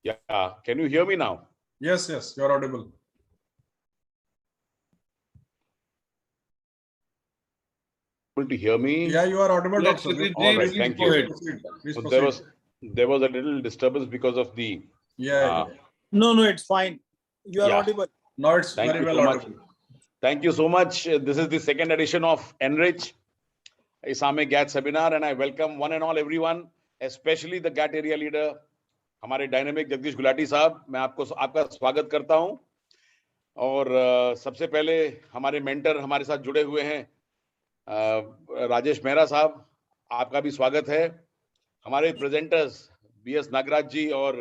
Yeah, can you hear me now? Yes, yes, you're audible. Able to hear me? Yeah, you are audible, Yes, doctor. Sudhir All ji, right, please thank go you. ahead. Please So proceed. there was a little disturbance because of the Yeah. No, it's fine. You are yeah. audible. Now it's Thank very you well so much. audible. Thank you so much. This is the second edition of Enrich Isame GAT seminar, and I welcome one and all everyone, especially the GAT area leader, हमारे dynamic Jagdish Gulati साहब. मैं आपका स्वागत करता हूं. और सबसे पहले हमारे मेंटर हमारे साथ जुड़े हुए हैं राजेश मेहरा साहब, आपका भी स्वागत है. हमारे प्रेजेंटर्स बीएस नागराज जी और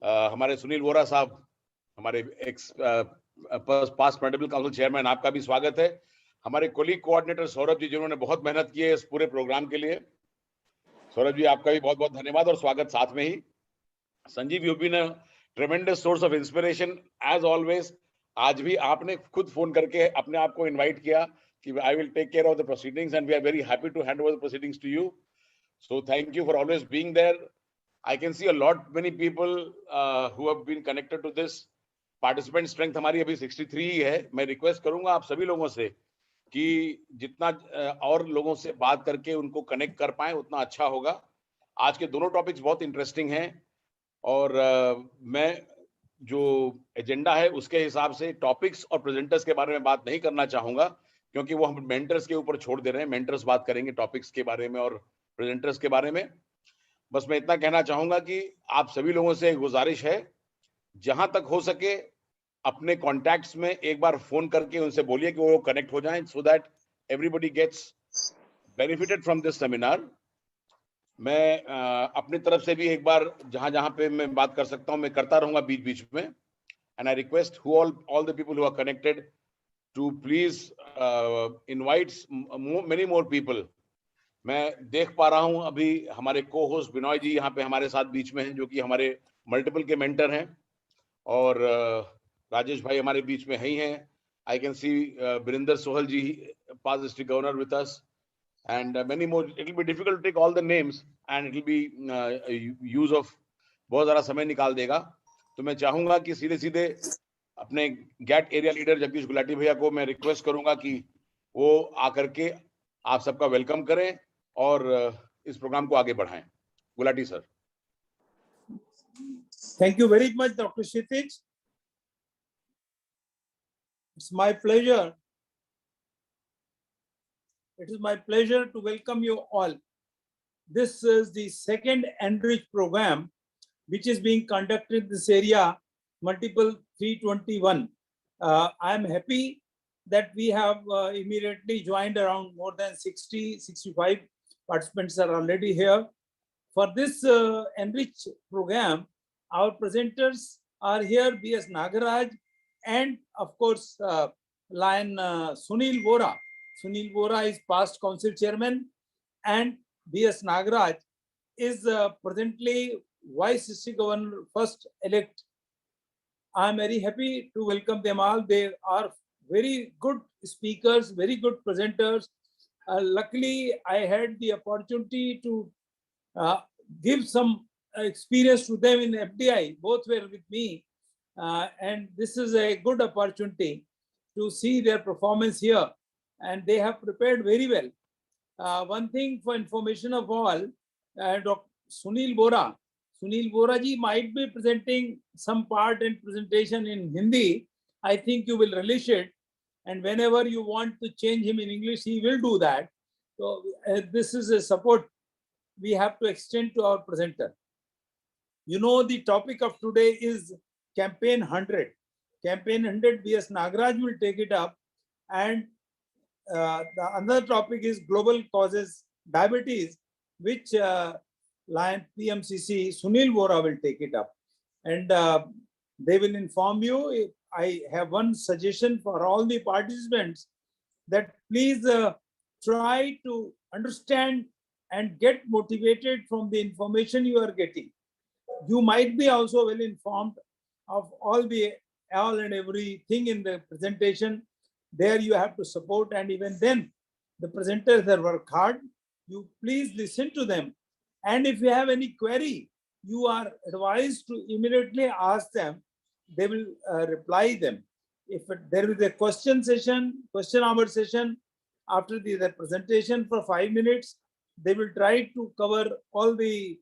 हमारे सुनील वोरा साहब, हमारे x past medical council chairman, आपका भी स्वागत है. हमारे कोलीग कोऑर्डिनेटर सौरभ जी, जिन्होंने बहुत मेहनत की है इस पूरे प्रोग्राम के लिए. सौरभ जी, आपका भी बहुत बहुत धन्यवाद और स्वागत साथ में ही. Sanjeev, you been a tremendous source of inspiration as always. आज भी आपने खुद फोन करके अपने आप को इनवाइट किया कि I will take care of the proceedings and we are very happy to hand over the proceedings to you. So thank you for always being there. I can see a lot many people who have been connected to this. Participant strength हमारी अभी 63 ही है. मैं request करूंगा आप सभी लोगों से कि जितना और लोगों से बात करके उनको कनेक्ट कर पाए उतना अच्छा होगा. आज के दोनों टॉपिक्स बहुत इंटरेस्टिंग हैं और मैं जो एजेंडा है उसके हिसाब से टॉपिक्स और प्रेजेंटर्स के बारे में बात नहीं करना चाहूंगा, क्योंकि वो हम मेंटर्स के ऊपर छोड़ दे रहे हैं. मेंटर्स बात करेंगे टॉपिक्स के बारे में और प्रेजेंटर्स के बारे में. बस मैं इतना कहना चाहूंगा कि आप सभी लोगों से गुजारिश है, जहां तक हो सके अपने कॉन्टैक्ट्स में एक बार फोन करके उनसे बोलिए कि वो कनेक्ट हो जाएं, so that everybody gets benefited from this seminar. मैं अपनी तरफ से भी एक बार जहां जहां पे मैं बात कर सकता हूं मैं करता रहूंगा बीच बीच में. And I request who all the people who are connected to please invite many more people. मैं देख पा रहा हूं अभी हमारे को होस्ट बिनॉय जी यहाँ पे हमारे साथ बीच में हैं, जो कि हमारे मल्टीपल के मेंटर हैं, और राजेश भाई हमारे बीच में ही हैं. I can see Birinder Sohal ji, past district governor with us, and many more. It will be difficult to take all the names and it will be use of बहुत ज़्यादा समय निकाल देगा. तो मैं चाहूंगा कि सीधे सीधे अपने GAT area leader Jagdish Gulati भैया को मैं रिक्वेस्ट करूंगा कि वो आकर के आप सबका वेलकम करें और इस प्रोग्राम को आगे बढ़ाएं. Gulati sir. Thank you very much, Dr. Kshitij. It's my pleasure. It is my pleasure to welcome you all. This is the second Enrich program, which is being conducted in this area, multiple 321. I am happy that we have immediately joined around more than 60, 65 participants are already here. For this Enrich program, our presenters are here, B.S. Nagaraj, and of course, Lion Sunil Vora. Sunil Vora is past council chairman, and B.S. Nagaraj is presently Vice District Governor first elect. I am very happy to welcome them all. They are very good speakers, very good presenters. Luckily, I had the opportunity to give some experience to them in FDI. Both were with me. And this is a good opportunity to see their performance here. And they have prepared very well. One thing for information of all, Dr. Sunil Vora. Sunil Vora ji might be presenting some part and presentation in Hindi. I think you will relish it. And whenever you want to change him in English, he will do that. So this is a support we have to extend to our presenter. You know, the topic of today is Campaign 100. Campaign 100, B.S. Nagaraj will take it up. And the another topic is global causes diabetes, which Lion PMCC Sunil Vora will take it up. And they will inform you. I have one suggestion for all the participants that please try to understand and get motivated from the information you are getting. You might be also well informed of all and everything in the presentation. There you have to support, and even then the presenters that work hard, you please listen to them. And if you have any query, you are advised to immediately ask them. They will reply them. If there is a question hour session after the presentation for 5 minutes, they will try to cover all the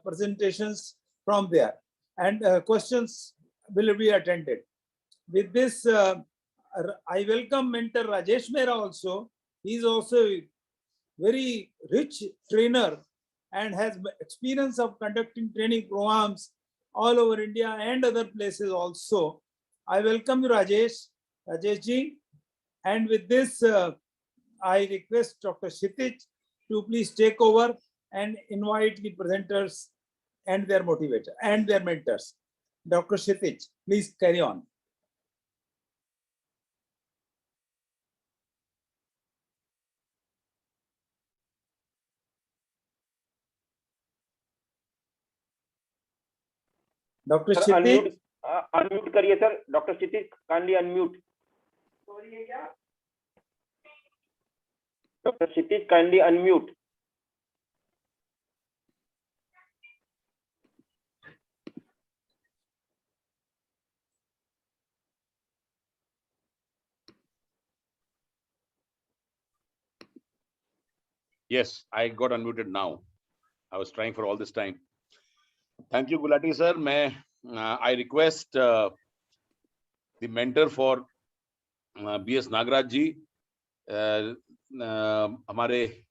presentations from there, and questions will be attended. With this, I welcome mentor Rajesh Mehra also. He is also a very rich trainer and has experience of conducting training programs all over India and other places also. I welcome you, Rajesh ji. And with this, I request Dr. Kshitij to please take over and invite the presenters and their motivator and their mentors. Dr. Kshitij, please carry on. Dr. Sir, Kshitij. unmute करिए sir. Dr. Kshitij, kindly unmute. Dr. Kshitij, kindly unmute. Yes, I got unmuted now. I was trying for all this time. Thank you, Gulati sir. I request the mentor for B.S. Nagaraj ji. हमारे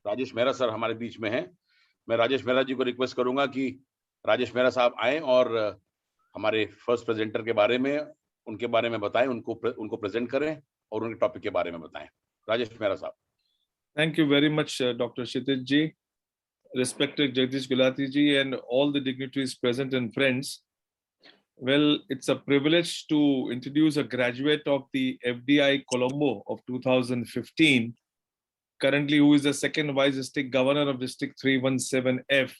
Rajesh Mehra sir हमारे बीच में हैं. मैं राजेश मेहरा जी को request करूंगा कि राजेश मेहरा साहब आए और हमारे फर्स्ट प्रेजेंटर के बारे में उनके बारे में बताएं, उनको प्रेजेंट करें और उनके टॉपिक के बारे में बताएं. राजेश मेहरा साहब. Thank you very much, Dr. Kshitij ji, respected Jagdish Gulati ji, and all the dignitaries present and friends. Well, it's a privilege to introduce a graduate of the FDI Colombo of 2015, currently who is the second Vice District Governor of District 317F,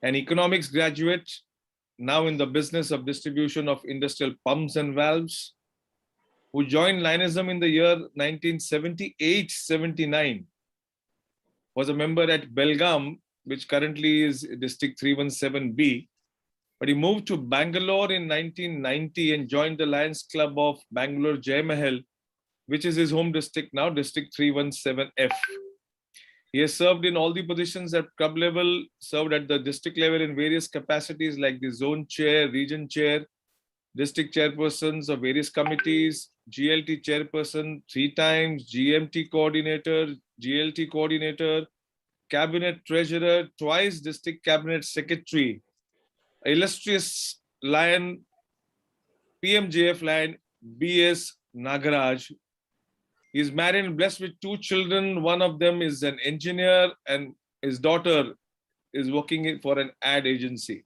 an economics graduate, now in the business of distribution of industrial pumps and valves, who joined Lionism in the year 1978-79, was a member at Belgaum, which currently is District 317B, but he moved to Bangalore in 1990 and joined the Lions Club of Bangalore Jai Mahal, which is his home district now, District 317F. He has served in all the positions at club level, served at the district level in various capacities like the zone chair, region chair, district chairpersons of various committees, GLT chairperson 3 times, GMT coordinator, GLT coordinator, cabinet treasurer, twice district cabinet secretary, illustrious lion, PMJF lion, B.S. Nagaraj. He is married and blessed with 2 children. One of them is an engineer and his daughter is working for an ad agency.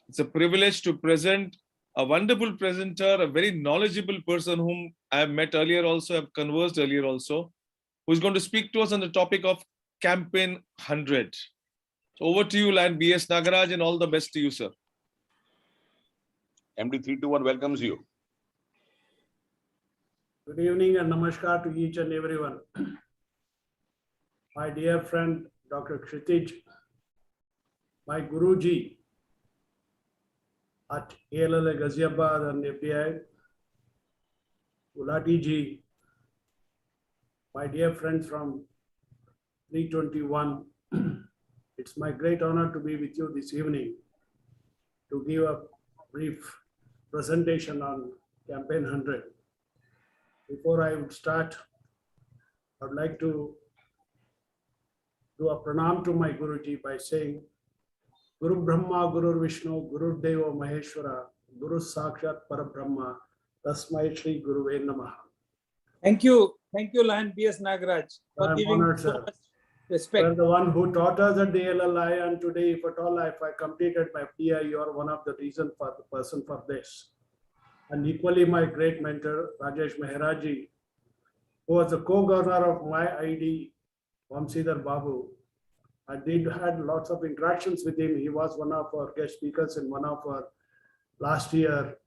It's a privilege to present a wonderful presenter, a very knowledgeable person whom I have met earlier also, have conversed earlier also, who is going to speak to us on the topic of Campaign 100. So over to you, Lion B.S. Nagaraj, and all the best to you, sir. MD321 welcomes you. Good evening and namaskar to each and everyone. My dear friend, Dr. Kshitij, my Guruji at ALLA Ghaziabad and FDI, Gulati ji, my dear friends from 321, it's my great honor to be with you this evening to give a brief presentation on Campaign 100. Before I would start, I would like to do a pranam to my Guruji by saying, Guru Brahma, Guru Vishnu, Guru Deva Maheshwara, Guru Sakshat Parabrahma, Tasmai Shri Guruve Namaha. Thank you, Lion B.S. Nagaraj, for I'm giving honored, so sir. much respect. You're the one who taught us at DLLI, and today, if at all, if I completed my FDI, you are one of the reason for the person for this. And equally, my great mentor, Rajesh Mehra ji, who was the co-governor of my ID, Vamsidhar Babu. I had lots of interactions with him. He was one of our guest speakers in one of our last year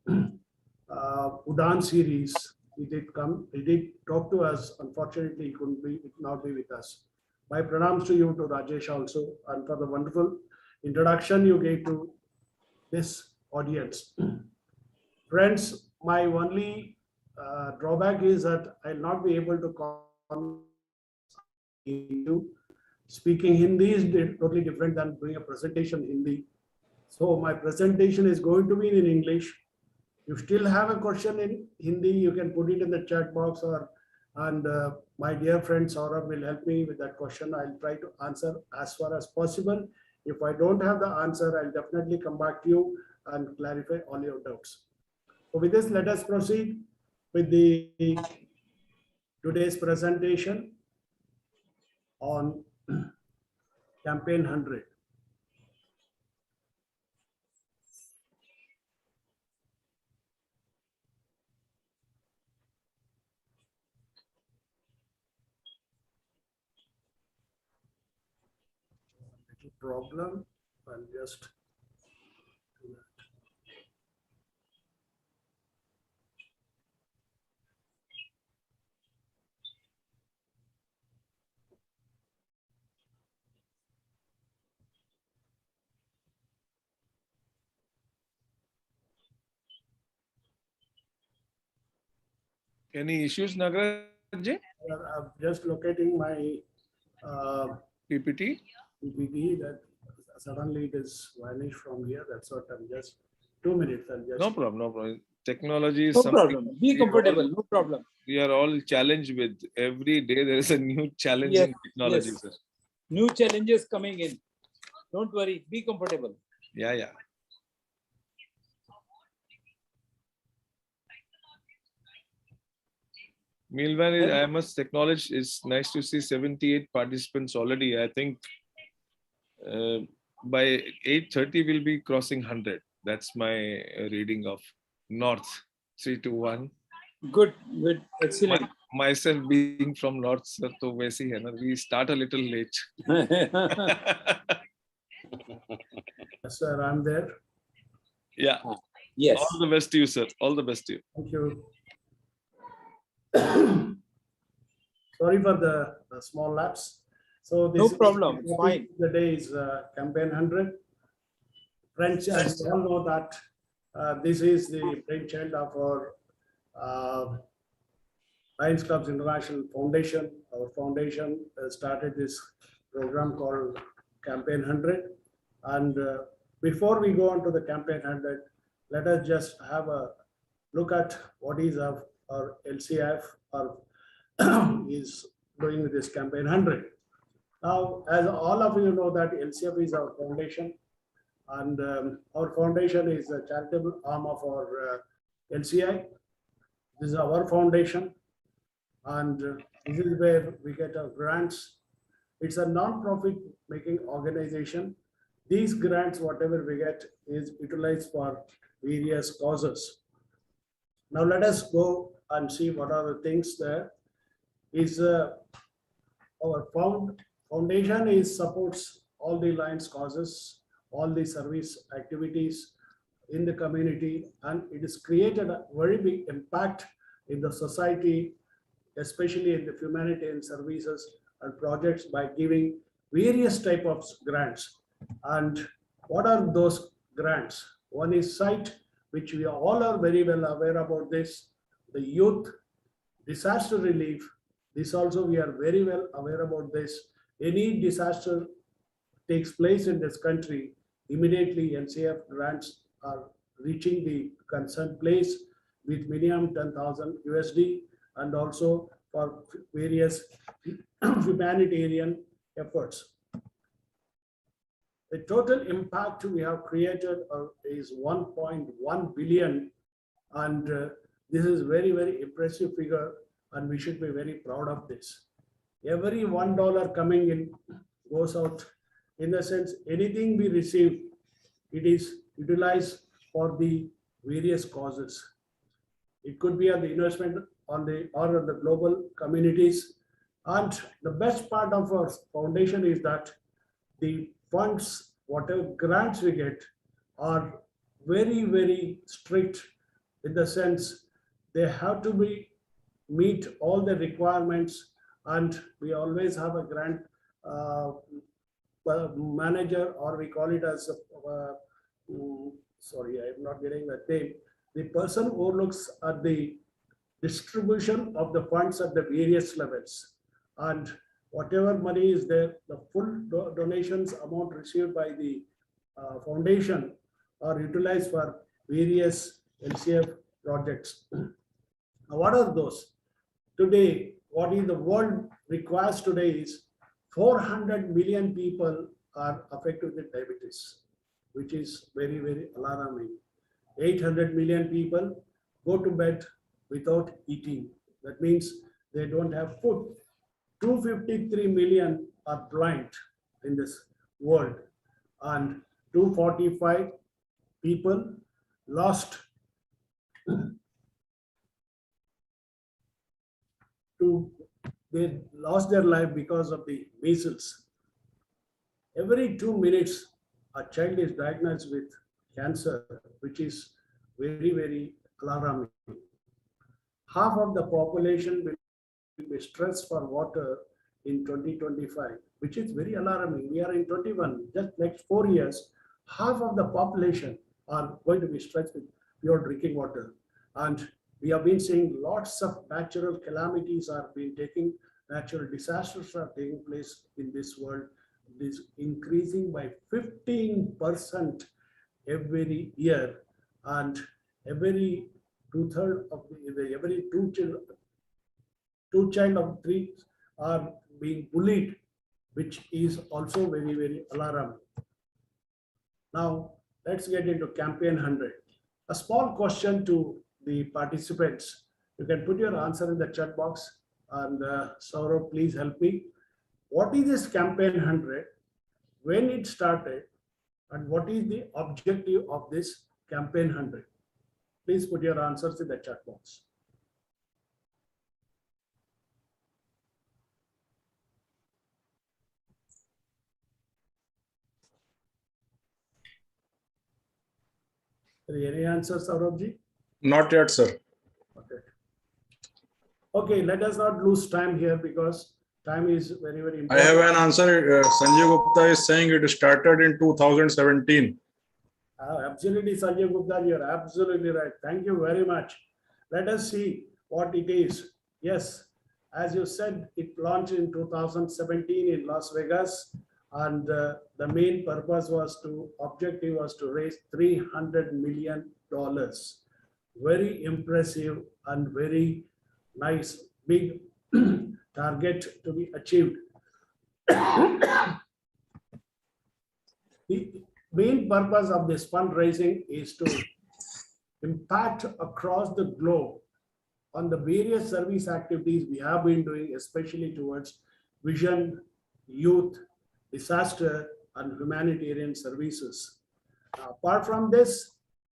Udan series. He did come, he did talk to us. Unfortunately, he could not be with us. My pranams to you, to Rajesh also, and for the wonderful introduction you gave to this audience. Friends, my only drawback is that I'll not be able to into speaking Hindi is totally different than doing a presentation in Hindi. So my presentation is going to be in English. You still have a question in Hindi, you can put it in the chat box, and my dear friend Saurabh will help me with that question. I'll try to answer as far as possible. If I don't have the answer, I'll definitely come back to you and clarify all your doubts. So with this, let us proceed with today's presentation on Campaign 100. Little problem, I'll just do that. Any issues, Nagaraj ji? I'm just locating my PPT? PPT that suddenly it is vanished from here. That's what I'm just 2 minutes. I'll just No problem, no problem. Technology is No something problem. Be comfortable. No problem. we are all challenged with. Every day there is a new challenge Yes, in technology, yes. sir. New challenges coming in. Don't worry. Be comfortable. Yeah, yeah. Meanwhile, I must acknowledge it's nice to see 78 participants already. I think by 8:30 we'll be crossing 100. That's my reading of North 321. Good, good, excellent. Myself being from North, sir, तो वैसे ही है ना, we start a little late. Yes, sir, I'm there. Yeah. Yes. All the best to you, sir. All the best to you. Thank you. Sorry for the small lapse. So this No is problem, it's fine. The day is Campaign 100. Friends, as you all know that this is the brainchild of our Lions Clubs International Foundation. Our foundation started this program called Campaign 100. And before we go on to the Campaign 100, let us just have a look at what is our LCF is doing with this Campaign 100. Now, as all of you know that LCF is our foundation, and our foundation is a charitable arm of our LCI. This is our foundation, and this is where we get our grants. It's a non-profit making organization. These grants, whatever we get, is utilized for various causes. Now let us go and see what are the things there. Is our foundation is supports all the Lions causes, all the service activities in the community, and it has created a very big impact in the society, especially in the humanitarian services and projects by giving various type of grants. And what are those grants? One is SITE, which we all are very well aware about this, the youth disaster relief. This also we are very well aware about this. Any disaster takes place in this country, immediately NCF grants are reaching the concerned place with minimum 10,000 USD, and also for various humanitarian efforts. The total impact we have created is 1.1 billion, and this is very, very impressive figure, and we should be very proud of this. Every $1 coming in goes out. In the sense, anything we receive, it is utilized for the various causes. It could be on the investment on the or on the global communities. And the best part of our foundation is that the funds, whatever grants we get, are very, very strict in the sense they have to meet all the requirements, and we always have a grant manager, or we call it as sorry, I'm not getting that name. The person who looks at the distribution of the funds at the various levels, and whatever money is there, the full donations amount received by the foundation are utilized for various LCF projects. Now, what are those? Today, what is the world requires today is 400 million people are affected with diabetes, which is very, very alarming. 800 million people go to bed without eating. That means they don't have food. 253 million are blind in this world, and 245 people lost they lost their life because of the measles. Every 2 minutes, a child is diagnosed with cancer, which is very, very alarming. Half of the population will be stressed for water in 2025, which is very alarming. We are in 21, just next 4 years, half of the population are going to be stressed with pure drinking water. And we have been seeing lots of natural calamities are being taking, natural disasters are taking place in this world. It is increasing by 15% every year, and every two-thirds of every two child of three are being bullied, which is also very, very alarming. Now, let's get into Campaign 100. A small question to the participants. You can put your answer in the chat box, and Saurav, please help me. What is this Campaign 100? When it started, and what is the objective of this Campaign 100? Please put your answers in the chat box. Any answers, Sauravji? Not yet, sir. Okay. Okay, let us not lose time here, because time is very, very I important. have an answer. Sanjay Gupta is saying it started in 2017. Absolutely, Sanjay Gupta, you're absolutely right. Thank you very much. Let us see what it is. Yes, as you said, it launched in 2017 in Las Vegas, and the main purpose was objective was to raise $300 million. Very impressive and very nice, big target to be achieved. The main purpose of this fundraising is to impact across the globe on the various service activities we have been doing, especially towards vision, youth, disaster, and humanitarian services. Apart from this,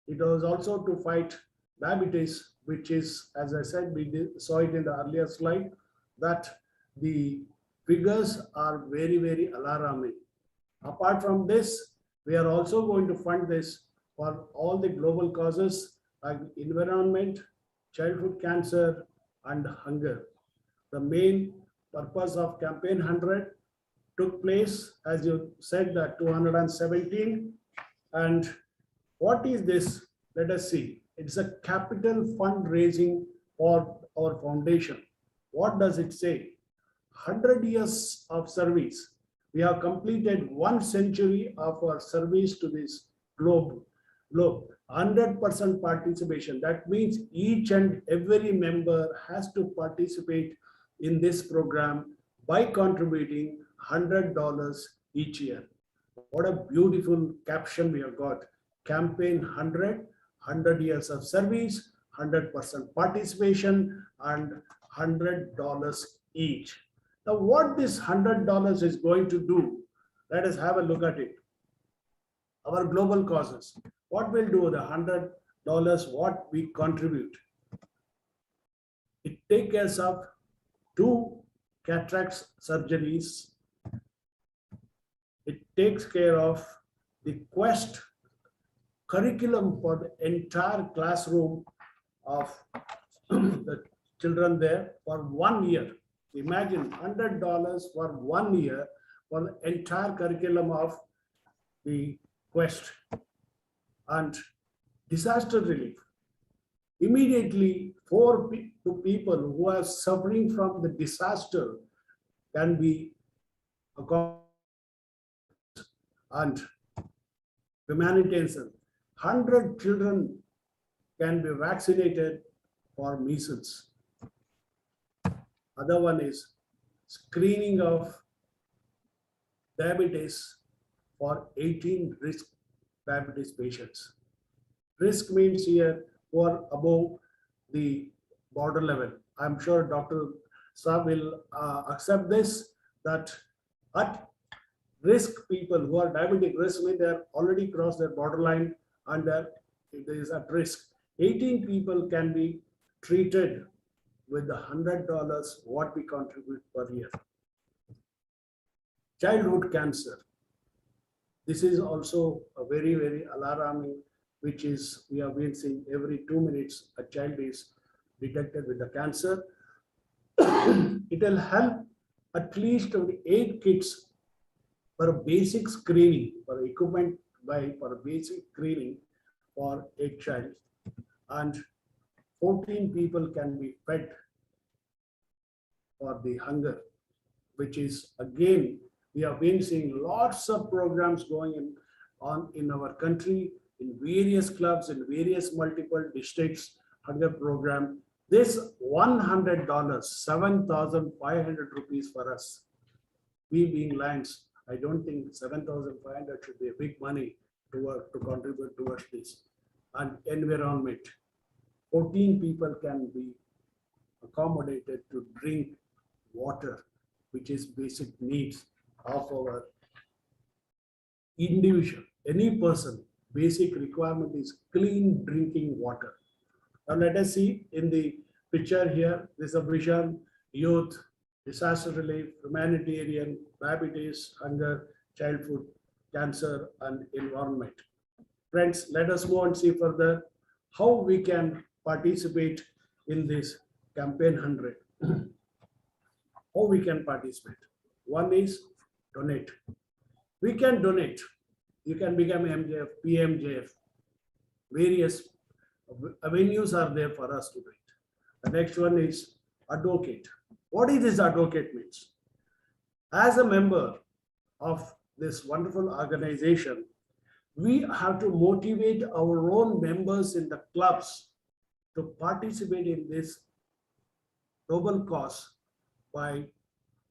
it was also to fight diabetes, which is, as I said, we saw it in the earlier slide, that the figures are very, very alarming. Apart from this, we are also going to fund this for all the global causes like environment, childhood cancer, and hunger. The main purpose of Campaign 100 took place, as you said, that 217. And what is this? Let us see. It's a capital fundraising for our foundation. What does it say? 100 years of service. We have completed 1 century of our service to this globe. 100% participation. That means each and every member has to participate in this program by contributing $100 each year. What a beautiful caption we have got. Campaign 100, 100 years of service, 100% participation, and $100 each. Now, what this $100 is going to do, let us have a look at it. Our global causes. What will do the $100, what we contribute? It takes care of 2 cataract surgeries. It takes care of the Quest curriculum for the entire classroom of the children there for 1 year. Imagine $100 for 1 year for the entire curriculum of the quest and disaster relief. Immediately, people who are suffering from the disaster can be accommodated, and humanitarian. 100 children can be vaccinated for measles. Other one is screening of diabetes for 18 risk diabetes patients. Risk means here who are above the border level. I'm sure Dr. Saab will accept this, that at risk people who are diabetic risk means they are already crossed their borderline and there is at risk. 18 people can be treated with the $100 what we contribute per year. Childhood cancer. This is also a very, very alarming, which is we have been seeing every 2 minutes a child is detected with the cancer. It will help at least 8 kids for a basic screening, for equipment for a basic screening for a child, and 14 people can be fed for the hunger, which is again, we have been seeing lots of programs going on in our country, in various clubs, in various multiple districts, hunger program. This $100, 7,500 rupees for us. We being Lions, I don't think 7,500 should be a big money to contribute towards this. And environment, 14 people can be accommodated to drink water, which is basic needs of our individual. Any person, basic requirement is clean drinking water. Now let us see in the picture here, this is a vision, youth, disaster relief, humanitarian, diabetes, hunger, childhood, cancer, and environment. Friends, let us go and see further how we can participate in this campaign 100. How we can participate. One is donate. We can donate. You can become MJF, PMJF. Various avenues are there for us to do it. The next one is advocate. What is this advocate means? As a member of this wonderful organization, we have to motivate our own members in the clubs to participate in this noble cause by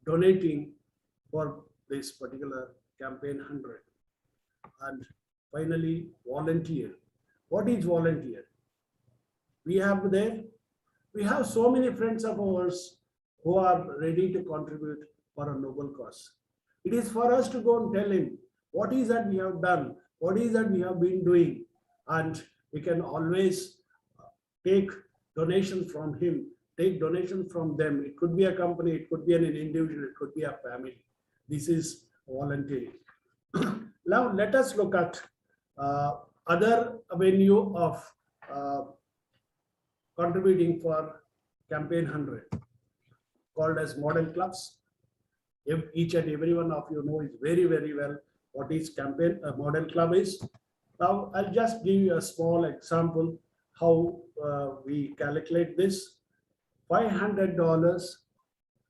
donating for this particular campaign 100. And finally, volunteer. What is volunteer? We have so many friends of ours who are ready to contribute for a noble cause. It is for us to go and tell him what is that we have done, what is that we have been doing, and we can always take donations from him, take donations from them. It could be a company, it could be an individual, it could be a family. This is volunteering. Now let us look at other avenue of contributing for campaign 100, called as model clubs. Each and every one of you know is very, very well what is campaign model club is. Now I'll just give you a small example how we calculate this. $500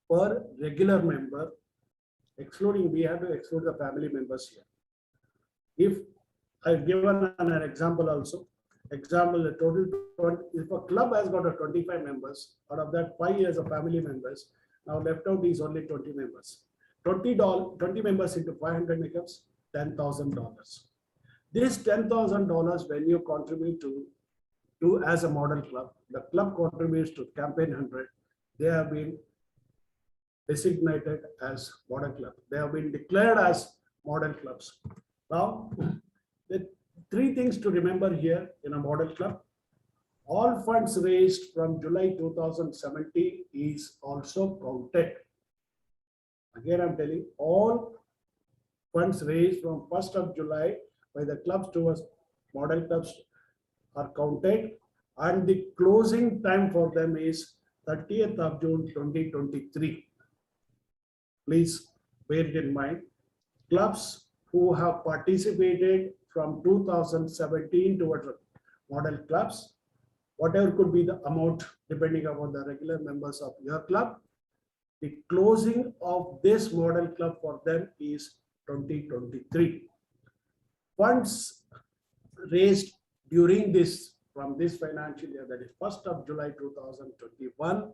per regular member, excluding, we have to exclude the family members here. If I've given an example also, the total, if a club has got a 25 members, out of that 5 years of family members, now left out is only 20 members. 20 members into 500 becomes $10,000. This $10,000 when you contribute to as a model club, the club contributes to campaign 100. They have been designated as model club. They have been declared as model clubs. Now, the 3 things to remember here in a model club. All funds raised from July 2017 is also counted. Again, I'm telling all funds raised from 1st of July by the clubs towards model clubs are counted, and the closing time for them is 30th of June 2023. Please bear it in mind. clubs who have participated from 2017 towards model clubs, whatever could be the amount depending upon the regular members of your club. The closing of this model club for them is 2023. Funds raised during this, from this financial year, that is 1st of July 2021,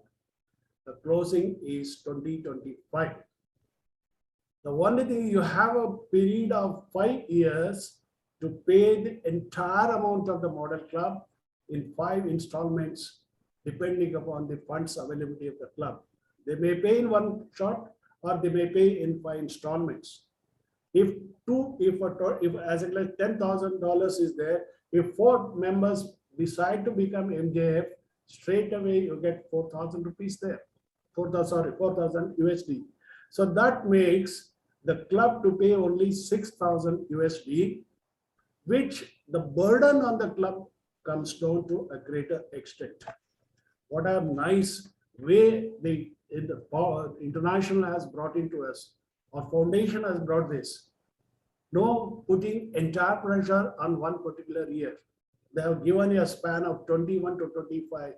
the closing is 2025. The only thing, you have a period of 5 years to pay the entire amount of the model club in 5 installments, depending upon the funds availability of the club. They may pay in one shot or they may pay in 5 installments. If as like $10,000 is there, if 4 members decide to become MJF, straight away you get 4,000 rupees there. 4,000 USD. So that makes the club to pay only 6,000 USD, which the burden on the club comes down to a greater extent. What a nice way the international has brought into us, or foundation has brought this. No putting entire pressure on one particular year. They have given you a span of 21 to 25,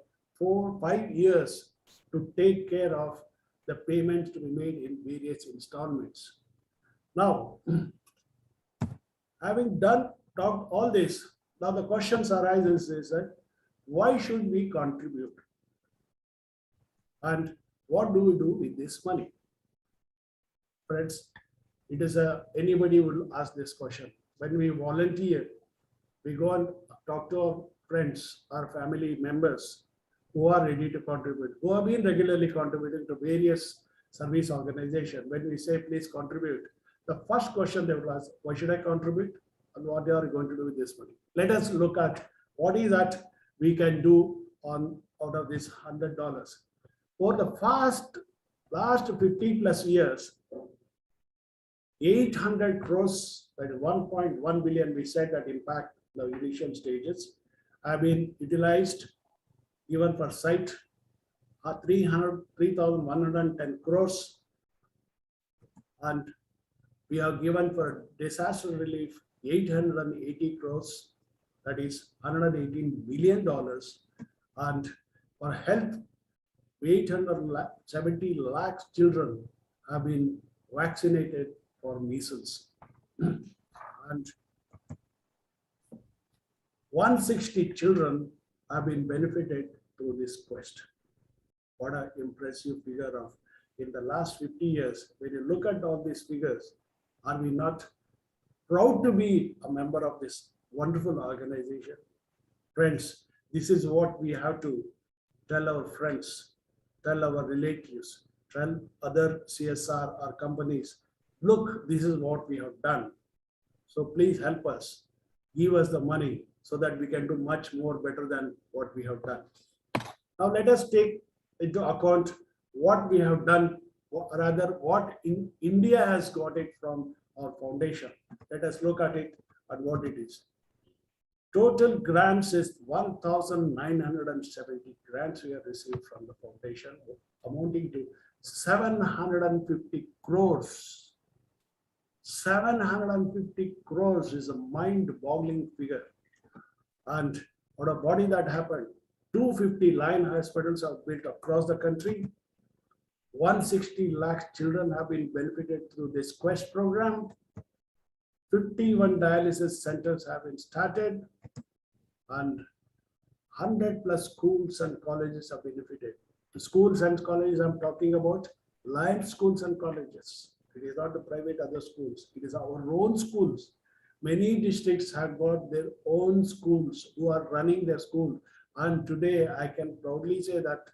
5 years to take care of the payments to be made in various installments. Now, having talked all this, now the questions arises is that why should we contribute? And what do we do with this money? Friends, it is anybody will ask this question. When we volunteer, we go and talk to our friends, our family members who are ready to contribute, who have been regularly contributing to various service organizations. When we say, please contribute, the first question they will ask, why should I contribute? And what they are going to do with this money? Let us look at what is that we can do out of this $100. For the last 50 plus years, 800 crores, that is 1.1 billion, we said that impact the initial stages, have been utilized given for site, 3,110 crores, and we have given for disaster relief 880 crores, that is $118 million, and for health, 870 lakhs children have been vaccinated for measles, and 160 children have been benefited through this quest. What an impressive figure of in the last 50 years. When you look at all these figures, are we not proud to be a member of this wonderful organization? Friends, this is what we have to tell our friends, tell our relatives, tell other CSR or companies, look, this is what we have done. So please help us, give us the money so that we can do much more better than what we have done. Now let us take into account what we have done, or rather what India has got it from our foundation. Let us look at it and what it is. Total grants is 1,970 grants we have received from the foundation, amounting to 750 crores. 750 crores is a mind-boggling figure. And what a body that happened. 250 line hospitals are built across the country. 160 lakh children have been benefited through this Quest program. 51 dialysis centers have been started, and 100 plus schools and colleges have benefited. The schools and colleges I'm talking about, Lions schools and colleges. It is not the private other schools. It is our own schools. Many districts have got their own schools who are running their school. And today I can proudly say that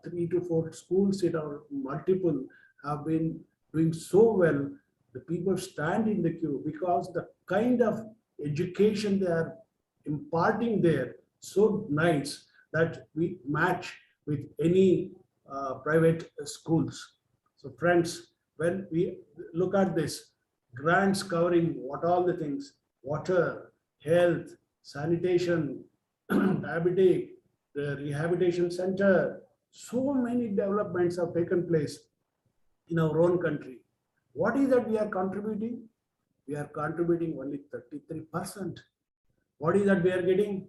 3 to 4 schools in our multiple have been doing so well. The people stand in the queue because the kind of education they are imparting there so nice that we match with any private schools. So friends, when we look at this, grants covering what all the things, water, health, sanitation, diabetic, the rehabilitation center, so many developments have taken place in our own country. What is that we are contributing? We are contributing only 33%. What is that we are getting?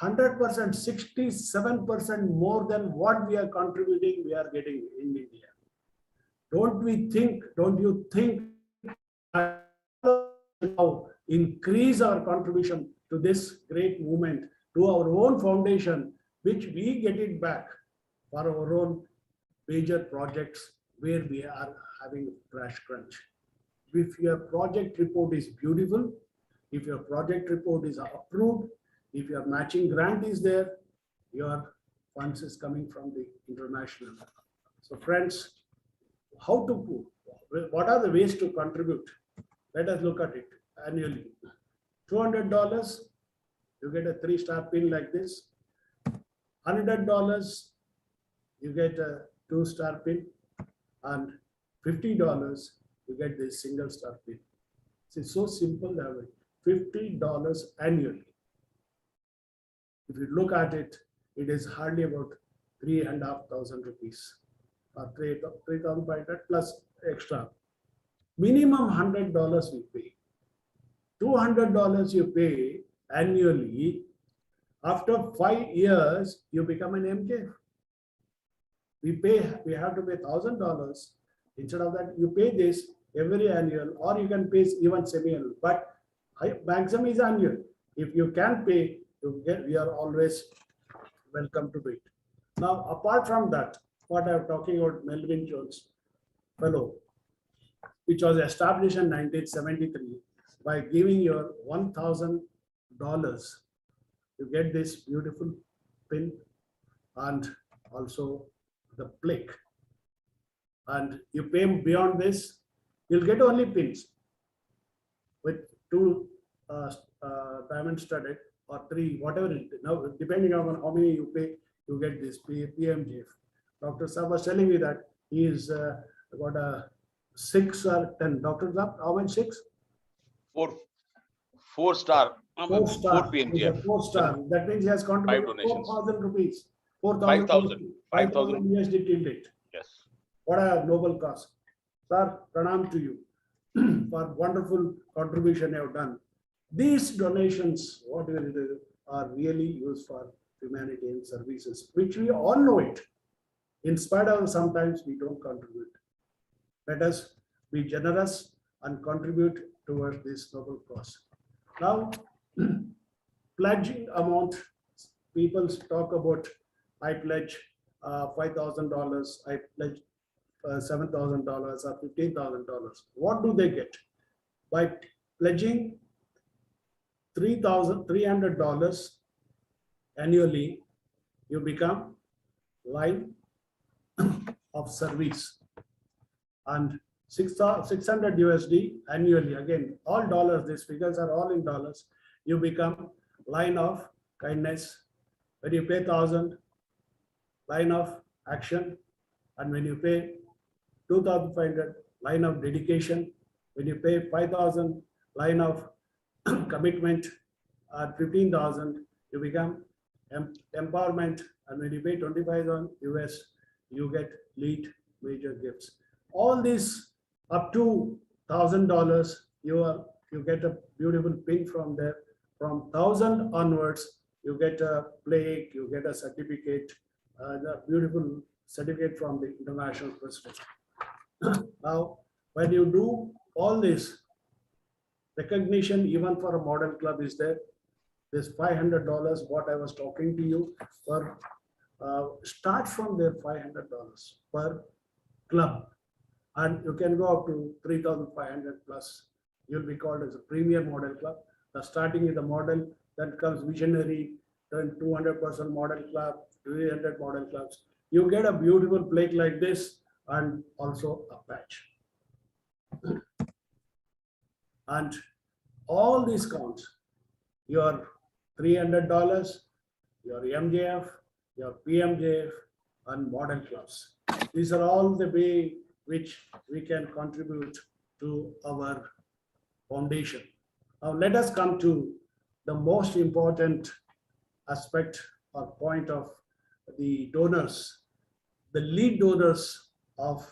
100%, 67% more than what we are contributing, we are getting in India. Don't you think now increase our contribution to this great movement, to our own foundation, which we get it back for our own major projects where we are having a crash crunch. If your project report is beautiful, if your project report is approved, if your matching grant is there, your funds is coming from the international. So friends, what are the ways to contribute? Let us look at it annually. $200, you get a 3-star pin like this. $100, you get a 2-star pin, and $50, you get this single-star pin. It's so simple that way. $50 annually. If you look at it, it is hardly about 3,500 rupees, or 3,500 plus extra. Minimum $100 we pay. $200 you pay annually. After 5 years, you become an MJ. We have to pay $1,000. Instead of that, you pay this every annual, or you can pay even semi-annual. But maximum is annual. If you can pay, we are always welcome to do it. Now, apart from that, what I'm talking about, Melvin Jones Fellow, which was established in 1973, by giving your $1,000, you get this beautiful pin and also the plaque. And you pay beyond this, you'll get only pins with 2 diamond studded, or 3, whatever it is. Now, depending on how many you pay, you get this PMJF. Dr. Saab was telling me that he is got a 6 or 10. Dr. Saab, how many 6? 4 star. 4 star. 4 PMGF. 4 star. That means he has contributed 5 donations. 4,000 rupees. 5,000. 5,000 USD till date. Yes. What a noble cause. Sir, pranam to you for wonderful contribution you have done. These donations, what we will do, are really used for humanitarian services, which we all know it. In spite of sometimes we don't contribute. Let us be generous and contribute towards this noble cause. Now, pledging amount, people talk about, I pledge $5,000, I pledge $7,000 or $15,000. What do they get? By pledging $300 annually, you become line of service, and 600 USD annually. Again, all dollars, these figures are all in dollars. You become line of kindness. When you pay 1,000, line of action. And when you pay 2,500, line of dedication. When you pay 5,000, line of commitment. At 15,000, you become empowerment. And when you pay 25,000 US, you get lead major gifts. All these up to $1,000, you get a beautiful pin from there. From 1,000 onwards, you get a plaque, you get a certificate, a beautiful certificate from the international president. Now, when you do all this, recognition even for a model club is there. This $500, what I was talking to you, for start from there, $500 per club. And you can go up to 3,500 plus. You'll be called as a premier model club. The starting is the model, then comes visionary, then 200% model club, 300 model clubs. You get a beautiful plaque like this and also a patch. And all these counts, your $300, your MJF, your PMJF, and model clubs. These are all the way which we can contribute to our foundation. Now let us come to the most important aspect or point of the donors, the lead donors of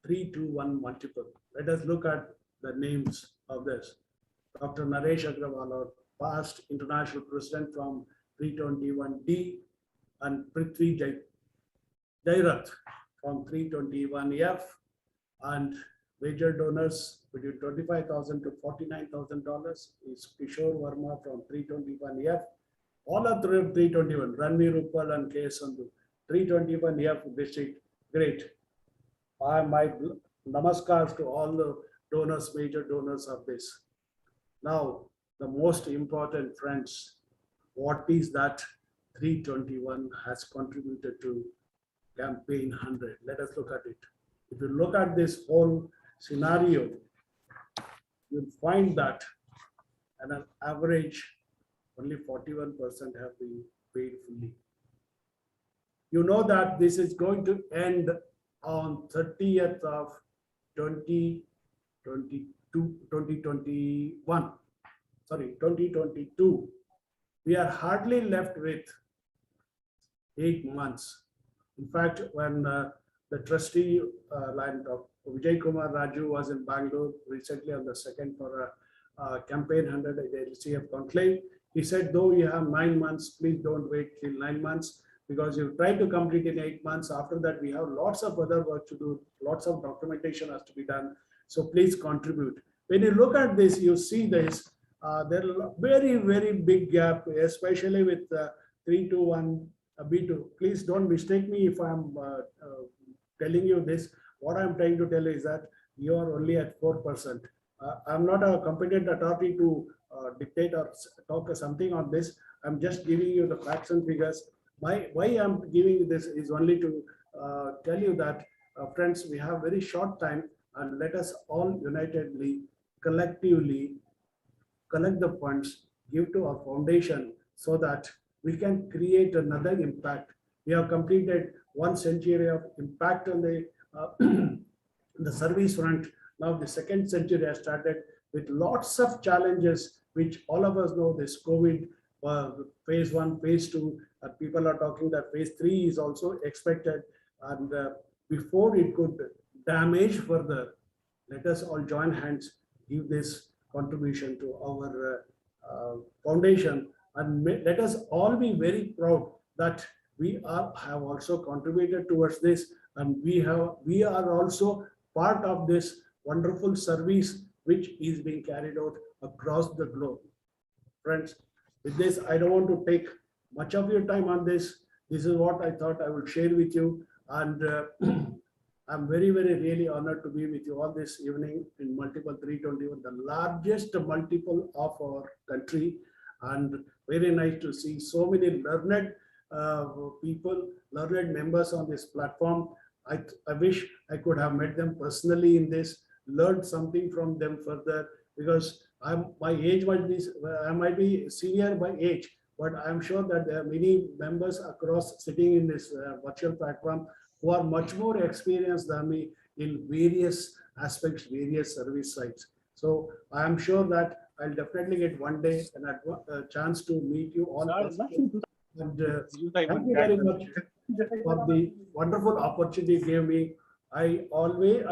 321 multiple. Let us look at the names of this. Dr. Naresh Agrawal, our past international president from 321D, and Prithvi Jairath from 321F, and major donors between $25,000 to $49,000 is Kishore Verma from 321F. All are 321, Ranveer Uppal and K.S. Sandhu, 321F district, great. My namaskars to all the donors, major donors of this. Now, the most important, friends, what is that 321 has contributed to campaign 100? Let us look at it. If you look at this whole scenario, you'll find that at an average, only 41% have been paid fully. You know that this is going to end on 30th of 2022. We are hardly left with 8 months. In fact, when the trustee line of Vijay Kumar Raju was in Bangalore recently on the 2nd for a campaign 100 at the LCF conclave, he said, though you have 9 months, please don't wait till 9 months, because you try to complete in 8 months. After that, we have lots of other work to do, lots of documentation has to be done. So please contribute. When you look at this, you see this, there is a very, very big gap, especially with 321 B2. Please don't mistake me if I'm telling you this. What I'm trying to tell is that you are only at 4%. I'm not a competent authority to dictate or talk something on this. I'm just giving you the facts and figures. Why I'm giving this is only to tell you that, friends, we have very short time, and let us all unitedly, collectively collect the funds, give to our foundation so that we can create another impact. We have completed 1 century of impact on the the service front. Now the 2nd century has started with lots of challenges, which all of us know. This COVID, phase 1, phase 2, people are talking that phase 3 is also expected. And before it could damage further, let us all join hands, give this contribution to our foundation, and let us all be very proud that we have also contributed towards this, and we are also part of this wonderful service which is being carried out across the globe. Friends, with this, I don't want to take much of your time on this. This is what I thought I would share with you, and I'm very, very really honored to be with you all this evening in multiple 321, the largest multiple of our country, and very nice to see so many learned people, learned members on this platform. I wish I could have met them personally in this, learned something from them further, because my age might be, I might be senior by age, but I'm sure that there are many members across sitting in this virtual platform who are much more experienced than me in various aspects, various service sites. So I am sure that I'll definitely get one day a chance to meet you all. And thank you very much for the wonderful opportunity you gave me. I'll always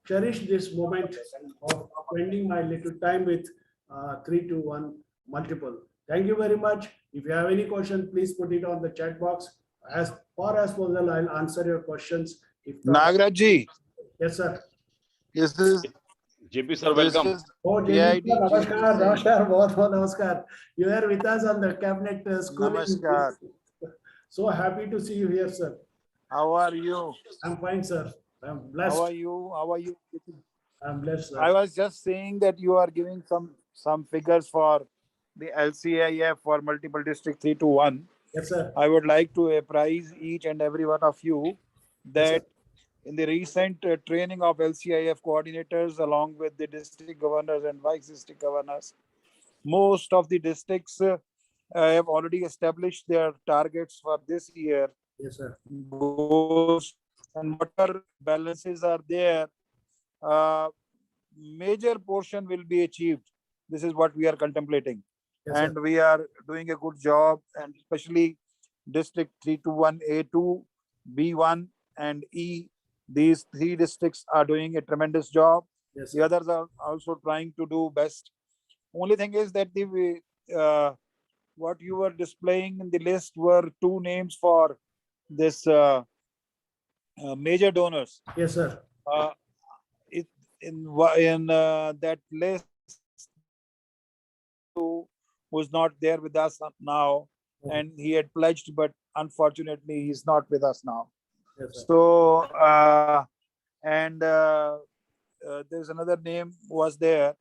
cherish this moment of spending my little time with 321 multiple. Thank you very much. If you have any question, please put it on the chat box. As far as possible, I'll answer your questions. If not, Nagraj ji, yes, sir. is this JP sir, welcome. Oh, AID namaskar, namaskar, बहुत namaskar. You are with us on the cabinet schooling. Namaskar. So happy to see you here, sir. How are you? I'm fine, sir. I'm blessed. How are you? How are you? I'm blessed, sir. I was just saying that you are giving some figures for the LCIF for multiple district 321. Yes, sir. I would like to apprise each and every one of you that in the recent training of LCIF coordinators along with the district governors and vice district governors, most of the districts have already established their targets for this year. Yes, sir. Goals and whatever balances are there, major portion will be achieved. This is what we are contemplating. Yes, And sir. we are doing a good job, and especially district 321A2, B1 and E These 3 districts are doing a tremendous job. Yes, The sir. others are also trying to do best. Only thing is that what you were displaying in the list were 2 names for this major donors. Yes, sir. Uh, it in that list, who's not there with us now, and he had pledged, but unfortunately he's not with us now. Yes, sir. So there's another name was there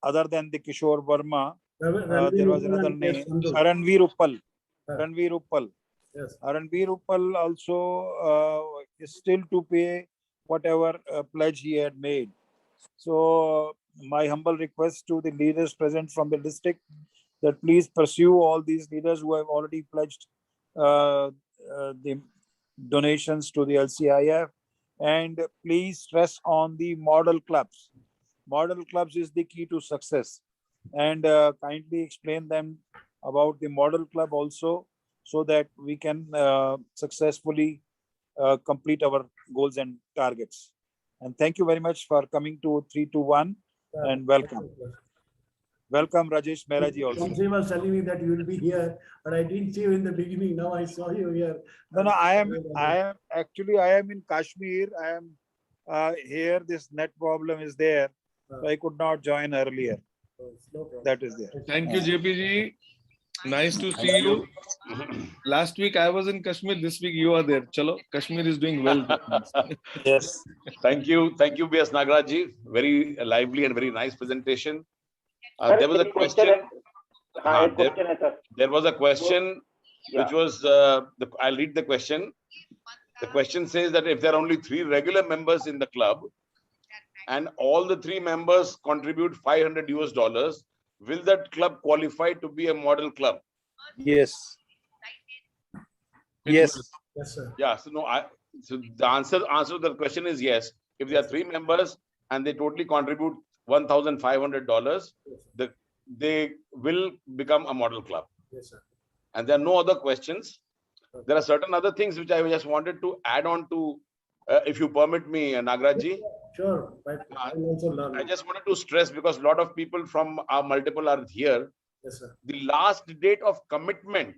other than the Kishore Verma. There was another name, Ranveer Uppal. Ranveer Uppal. Yes. Ranveer Uppal also is still to pay whatever pledge he had made. So my humble request to the leaders present from the district that please pursue all these leaders who have already pledged the donations to the LCIF, and please stress on the model clubs. Model clubs is the key to success, and kindly explain them about the model club also, so that we can successfully complete our goals and targets. And thank you very much for coming to 321, and welcome. Welcome, Rajesh Mehra ji also. Sanjay was telling me that you will be here, but I didn't see you in the beginning. Now I saw you here. No, I am in Kashmir. I am here. This net problem is there, so I could not join earlier. No problem. That is there. Thank you, JPG. Nice to see you. Last week I was in Kashmir. This week you are there. Chalo, Kashmir is doing well. Yes. Thank you, B.S. Nagaraj ji. Very lively and very nice presentation. Sir, There was a एक question. हाँ, एक question है, sir. There was a question Yeah. which was. I'll read the question. The question says that if there are only 3 regular members in the club, and all the 3 members contribute $500, will that club qualify to be a model club? Yes. Yes. Yes, sir. Yeah. So the answer to the question is yes. If there are 3 members and they totally contribute $1,500, they will become a model club. Yes, sir. And there are no other questions. There are certain other things which I just wanted to add on to, if you permit me, Nagaraj ji. Sure. But I will also learn. I just wanted to stress, because a lot of people from our multiple are here. Yes, sir. The last date of commitment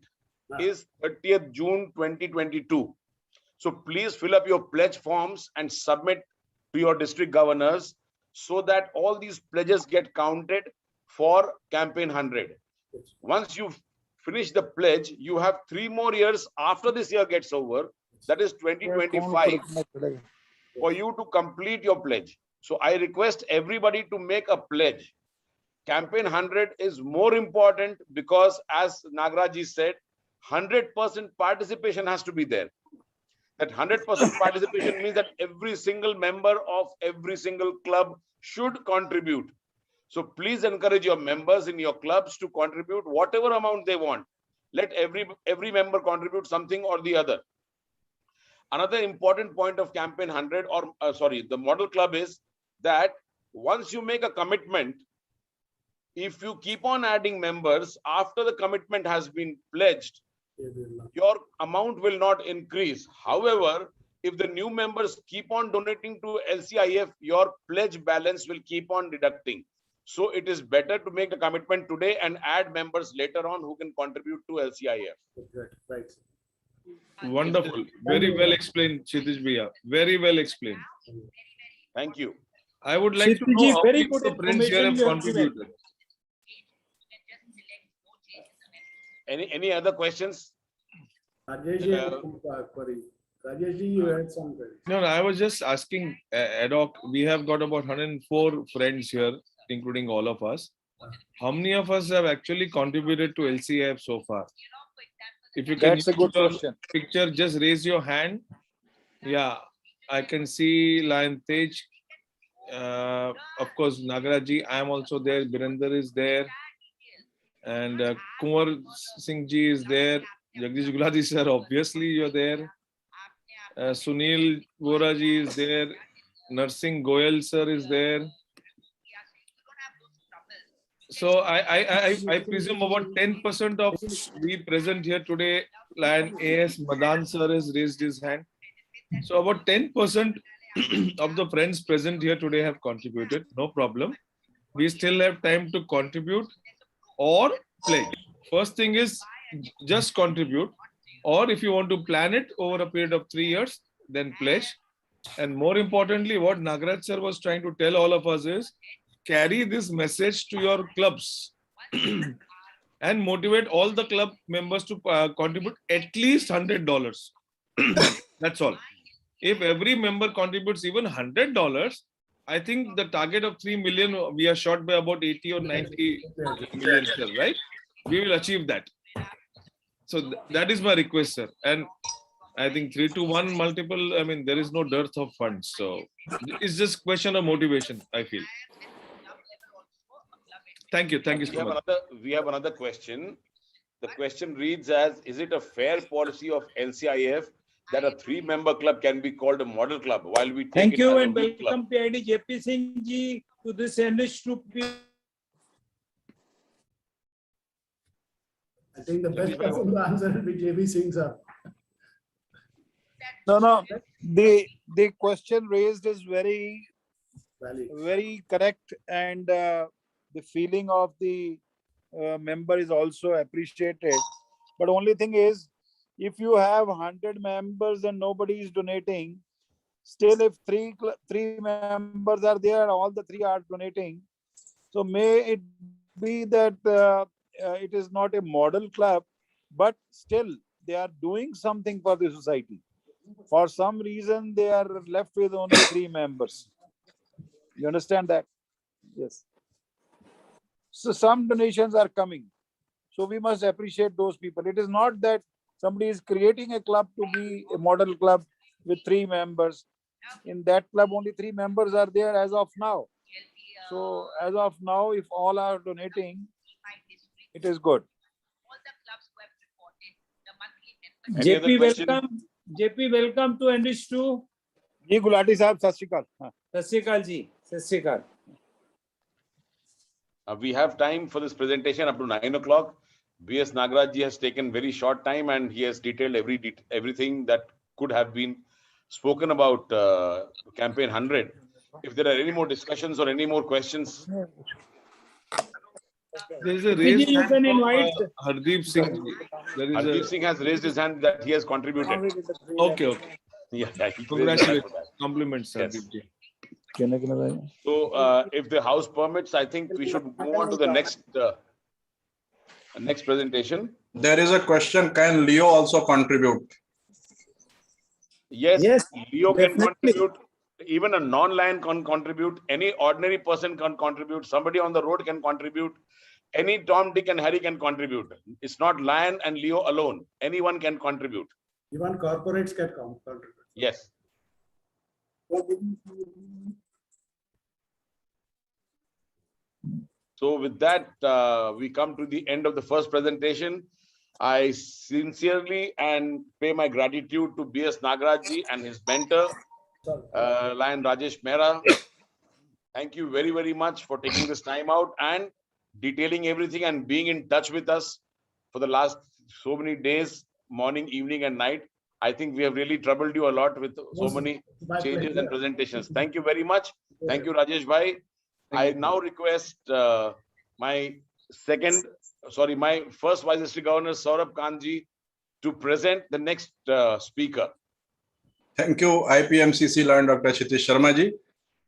is 30th June 2022. So please fill up your pledge forms and submit to your district governors, so that all these pledges get counted for campaign 100. Once you finish the pledge, you have 3 more years after this year gets over, that is 2025, for you to complete your pledge. So I request everybody to make a pledge. Campaign 100 is more important because, as Nagaraj ji said, 100% participation has to be there. That 100% participation means that every single member of every single club should contribute. So please encourage your members in your clubs to contribute whatever amount they want. Let every member contribute something or the other. Another important point of campaign 100, or the model club, is that once you make a commitment, if you keep on adding members after the commitment has been pledged, your amount will not increase. However, if the new members keep on donating to LCIF, your pledge balance will keep on deducting. So it is better to make the commitment today and add members later on who can contribute to LCIF. Right. Wonderful. Very well explained, Kshitij Bhaiya. Very well explained. Thank you. I would like to Kshitij know ji, how very many good of friends here have information you have given. contributed. Any other questions? Rajesh, Rajesh, you had some query. No, I was just asking ad hoc. We have got about 104 friends here, including all of us. How many of us have actually contributed to LCIF so far? If you can That's a use good your question. picture, just raise your hand. Yeah, I can see Lion Tej. Of course, Nagaraj ji, I am also there. Birender is there. And Kumar Singh ji is there. Jagdish Gulati sir, obviously you're there. Sunil Vora ji is there. Narsingh Goyal sir is there. So I presume about 10% of we present here today. Lion AS Madan sir has raised his hand. So about 10% of the friends present here today have contributed. No problem. We still have time to contribute or pledge. First thing is just contribute, or if you want to plan it over a period of 3 years, then pledge. And more importantly, what Nagaraj sir was trying to tell all of us is carry this message to your clubs and motivate all the club members to contribute at least $100. That's all. If every member contributes even $100, I think the target of 3 million, we are short by about 80 or 90 million, sir, right? We will achieve that. So that is my request, sir. And I think 3-1 multiple, I mean, there is no dearth of funds. So it's just question of motivation, I feel. Thank you. Thank you so much. We have another question. The question reads as, is it a fair policy of LCIF that a 3-member club can be called a model club while we take Thank it you as a and weak club? welcome PID JP Singh ji to this enriched group. I think the best person to answer will be JB Singh, sir. No. The question raised is very Valid. correct, and the feeling of the member is also appreciated. But only thing is, if you have 100 members and nobody is donating, still if three members are there, all the 3 are donating. So may it be that it is not a model club, but still they are doing something for the society. For some reason, they are left with only 3 members. You understand that? Yes. So some donations are coming. So we must appreciate those people. It is not that somebody is creating a club to be a model club with 3 members. In that club, only 3 members are there as of now. So as of now, if all are donating, it is good. Any other JP, question? welcome. JP, welcome to enriched 2. Ji Gulati Sahab, Sat Shri Akal. Sat Shri Akal ji. Sat Shri Akal. We have time for this presentation up to 9 o'clock. B.S. Nagaraj ji has taken very short time and he has detailed everything that could have been spoken about campaign 100. If there are any more discussions or any more questions, There is a Vijay, raised you hand can from, invite. Hardeep Singh. There is Hardeep Singh has raised his hand that he has contributed. Okay. Yeah, he raised his hand Congratulations. for that. Compliments, Yes. Hardeep ji. So, if the house permits, I think we should move on to the next presentation. There is a question, can Leo also contribute? Yes, Yes, Leo can definitely. contribute. Even a non-lion can contribute. Any ordinary person can contribute. Somebody on the road can contribute. Any Tom, Dick, and Harry can contribute. It's not Lion and Leo alone. Anyone can contribute. Even corporates can contribute. Yes. So with that, we come to the end of the first presentation. I sincerely and pay my gratitude to B.S. Nagaraj ji and his mentor, Lion Rajesh Mehra. Thank you very, very much for taking this time out and detailing everything and being in touch with us for the last so many days, morning, evening, and night. I think we have really troubled you a lot with so many My changes pleasure. and presentations. Thank you very much. Thank you, Rajesh Bhai. I now request my first Vice District Governor, Saurabh Kanji, to present the next speaker. Thank you, IPMCC Lion Dr. Kshitij Sharma ji.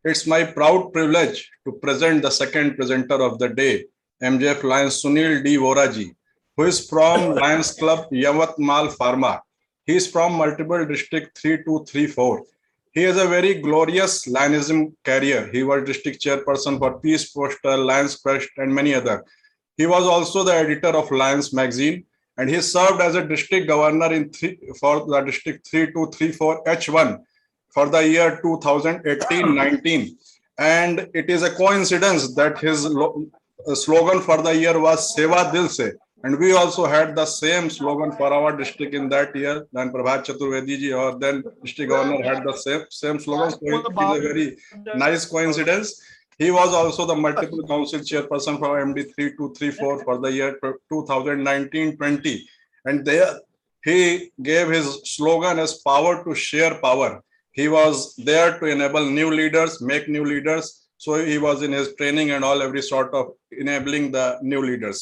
It's my proud privilege to present the second presenter of the day, MJF Lions Sunil D. Vora ji, who is from Lions Club Yavatmal Pharma. He is from multiple district 3234. He has a very glorious Lionism career. He was district chairperson for Peace Poster, Lions Quest, and many other. He was also the editor of Lions magazine, and he served as a district governor for the district 3234 H1 for the year 2018-19. And it is a coincidence that his slogan for the year was Seva Dil Se. And we also had the same slogan for our district in that year. Then Prabhat Chaturvedi ji or then district governor had the same slogan. So it is a very nice coincidence. He was also the multiple council chairperson for MD 3234 for the year 2019-20. And there He gave his slogan as power to share power. He was there to enable new leaders, make new leaders. So he was in his training and all, every sort of enabling the new leaders.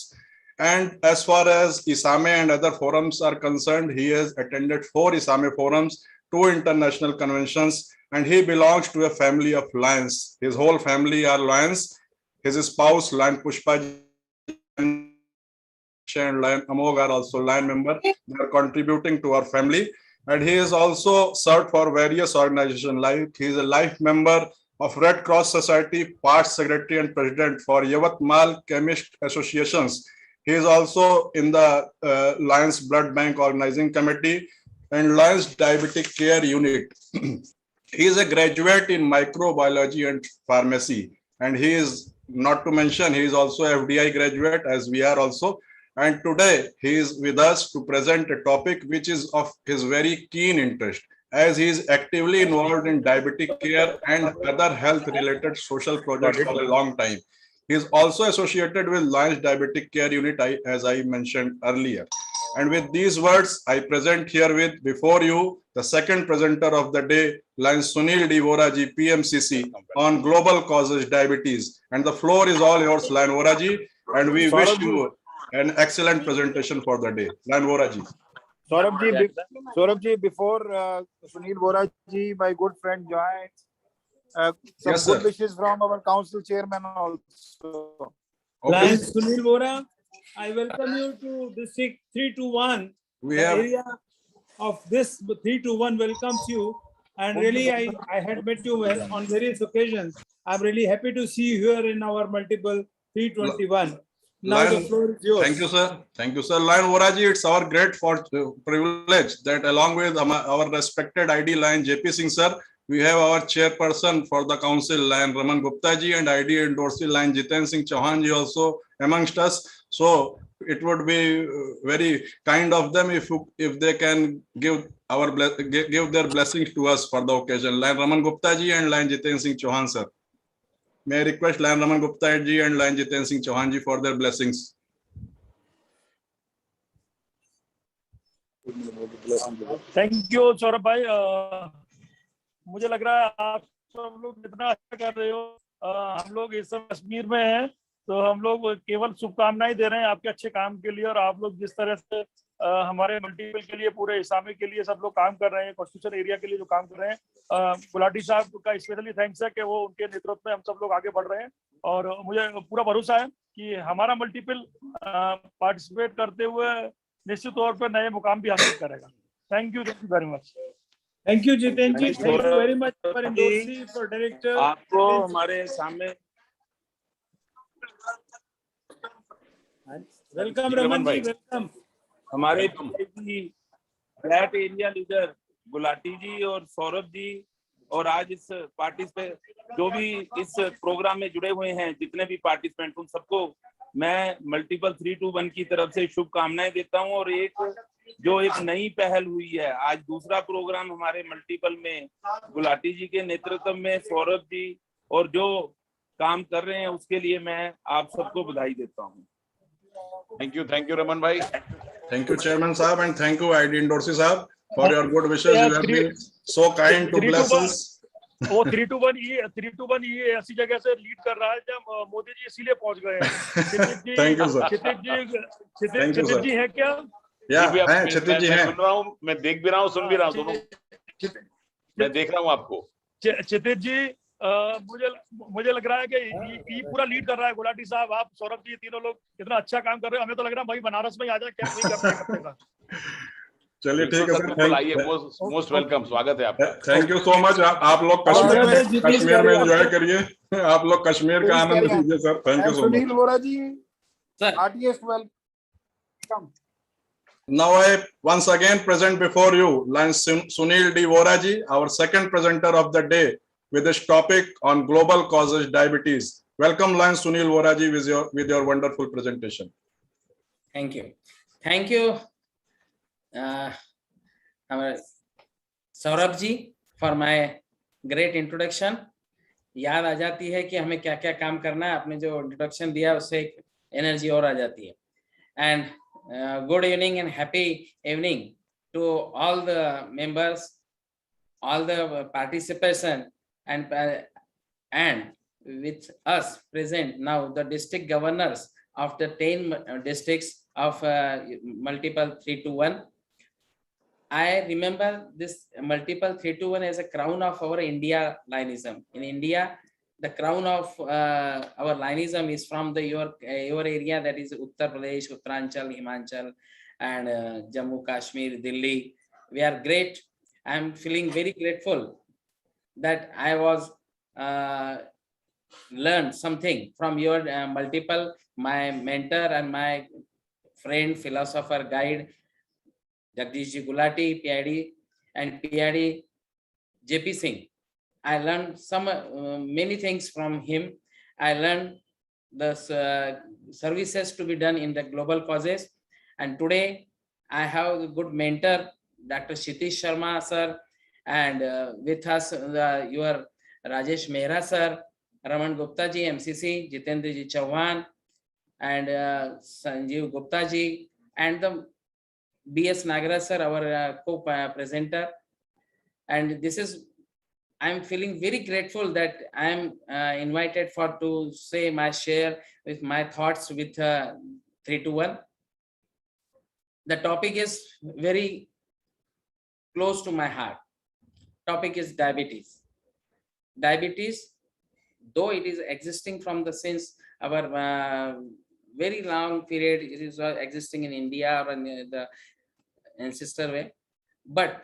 And as far as ISAME and other forums are concerned, he has attended 4 ISAME forums, 2 international conventions, and he belongs to a family of lions. His whole family are lions. His spouse, Lion Pushpa and Lion Amog are also Lion member. They are contributing to our family. And he is also served for various organizations. Like he is a life member of Red Cross Society, past secretary and president for Yavatmal Chemist Associations. He is also in the Lions Blood Bank Organizing Committee and Lions Diabetic Care Unit. He is a graduate in microbiology and pharmacy. And he is, not to mention, he is also FDI graduate, as we are also. And today he is with us to present a topic which is of his very keen interest, as he is actively involved in diabetic care and other health related social projects for a long time. He is also associated with Lions Diabetic Care Unit, as I mentioned earlier. And with these words, I present herewith before you the second presenter of the day, Lions Sunil D. Voraji, PMCC, on global causes diabetes. And the floor is all yours, Lion Voraji, and we wish you an excellent presentation for the day. Lion Voraji. Saurabh ji, before Sunil Voraji, my good friend joins, some Yes, good sir. wishes from our council chairman also. Lion Sunil Vora, I welcome you to District 321. We The have, area of this 321 welcomes you. And really, I had met you on various occasions. I'm really happy to see you here in our multiple 321. Now the Lion, floor is yours. thank you, sir. Thank you, sir. Lion Voraji, it's our great privilege that along with our respected ID Lion JP Singh, sir, we have our chairperson for the council, Lion Raman Gupta ji, and ID endorsee Lion Jiten Singh Chauhan ji also amongst us. So it would be very kind of them if they can give their blessings to us for the occasion. Lion Raman Gupta ji and Lion Jiten Singh Chauhan, sir. May I request Lion Raman Gupta ji and Lion Jiten Singh Chauhan ji for their blessings. Thank you Saurabh भाई। मुझे लग रहा है आप सब लोग इतना अच्छा कर रहे हो। हम लोग इस समय कश्मीर में हैं, तो हम लोग केवल शुभकामनाएं दे रहे हैं आपके अच्छे काम के लिए। और आप लोग जिस तरह से हमारे मल्टीपल के लिए, पूरे इस्लामिक के लिए सब लोग काम कर रहे हैं, कॉन्स्टिट्यूशन एरिया के लिए जो काम कर रहे हैं, गुलाटी साहब का स्पेशली थैंक्स है कि वो उनके नेतृत्व में हम सब लोग आगे बढ़ रहे हैं। और मुझे पूरा भरोसा है कि हमारा मल्टीपल पार्टिसिपेट करते हुए निश्चित तौर पर नए मुकाम भी हासिल करेगा। Thank you very much. Thank you, Jiten ji. Thank you very much for endorsing for director. आपको हमारे सामने Welcome, Raman ji. Welcome. हमारे फ्लैट एरिया लीडर गुलाटी जी और सौरभ जी, और आज इस पार्टी पे जो भी इस प्रोग्राम में जुड़े हुए हैं, जितने भी पार्टिसिपेंट, उन सबको मैं मल्टीपल 321 की तरफ से शुभकामनाएं देता हूं। और एक नई पहल हुई है, आज दूसरा प्रोग्राम हमारे मल्टीपल में गुलाटी जी के नेतृत्व में सौरभ जी और जो काम कर रहे हैं, उसके लिए मैं आप सबको बधाई देता हूं। Thank you, Raman bhai. Thank you, Chairman Saab, and thank you, ID endorsee Saab, for your good wishes. You have been so kind to bless us. वो 321 ये ऐसी जगह से लीड कर रहा है जब मोदी जी इसीलिए पहुंच गए हैं। Thank you, sir. क्षितिज जी है क्या? हैं, क्षितिज जी हैं। सुन रहा हूँ, मैं देख भी रहा हूँ, सुन भी रहा हूँ, दोनों मैं देख रहा हूँ आपको। क्षितिज जी, मुझे लग रहा है कि ये पूरा लीड कर रहा है गुलाटी साहब, आप, सौरभ जी, तीनों लोग इतना अच्छा काम कर रहे हो। हमें तो लग रहा है भाई बनारस में ही आ जाए, क्या नहीं करना है। चलिए ठीक है सर, आइए, मोस्ट वेलकम, स्वागत है आपका। Thank you so much. आप लोग कश्मीर में एंजॉय करिए, आप लोग कश्मीर का आनंद लीजिए sir. Thank you so much. Sunil Voraji, heartiest welcome. Now I once again present before you Lion Sunil D. Voraji, our second presenter of the day, with this topic on global causes diabetes. Welcome, Lion Sunil Voraji, with your wonderful presentation. Thank you, Saurabh ji, for my great introduction. याद आ जाती है कि हमें क्या क्या काम करना है। आपने जो इंट्रोडक्शन दिया उससे एक एनर्जी और आ जाती है। And good evening and happy evening to all the members, all the participation, and with us present now the district governors of the 10 districts of multiple 3-1. I remember this multiple 3-1 as a crown of our India linism. In India, the crown of our linism is from your area, that is Uttar Pradesh, Uttaranchal, Himachal, and Jammu, Kashmir, Delhi. We are great. I am feeling very grateful that I was learned something from your my mentor and my friend, philosopher, guide, Jagdishji Gulati, PID, and PID JP Singh. I learned many things from him. I learned the services to be done in the global causes. And today I have a good mentor, Dr. Kshitish Sharma sir, and with us your Rajesh Mehra sir, Raman Gupta ji, MCC, Jitendra ji Chauhan, and Sanjeev Gupta ji, and the BS Nagaraj sir, our co-presenter. And this is, I'm feeling very grateful that I am invited to say my share with my thoughts with 3-1. The topic is very close to my heart. Topic is diabetes. Diabetes, though it is existing from the since our very long period, it is existing in India or in the ancestor way, but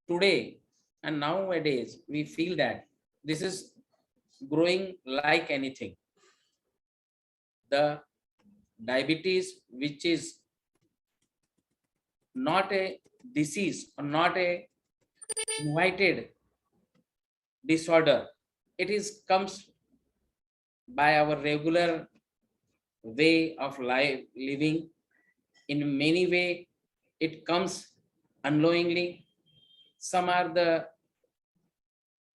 today and nowadays we feel that this is growing like anything. The diabetes, which is not a disease or not a invited disorder, it is comes by our regular way of life living. In many ways it comes unknowingly. Some are the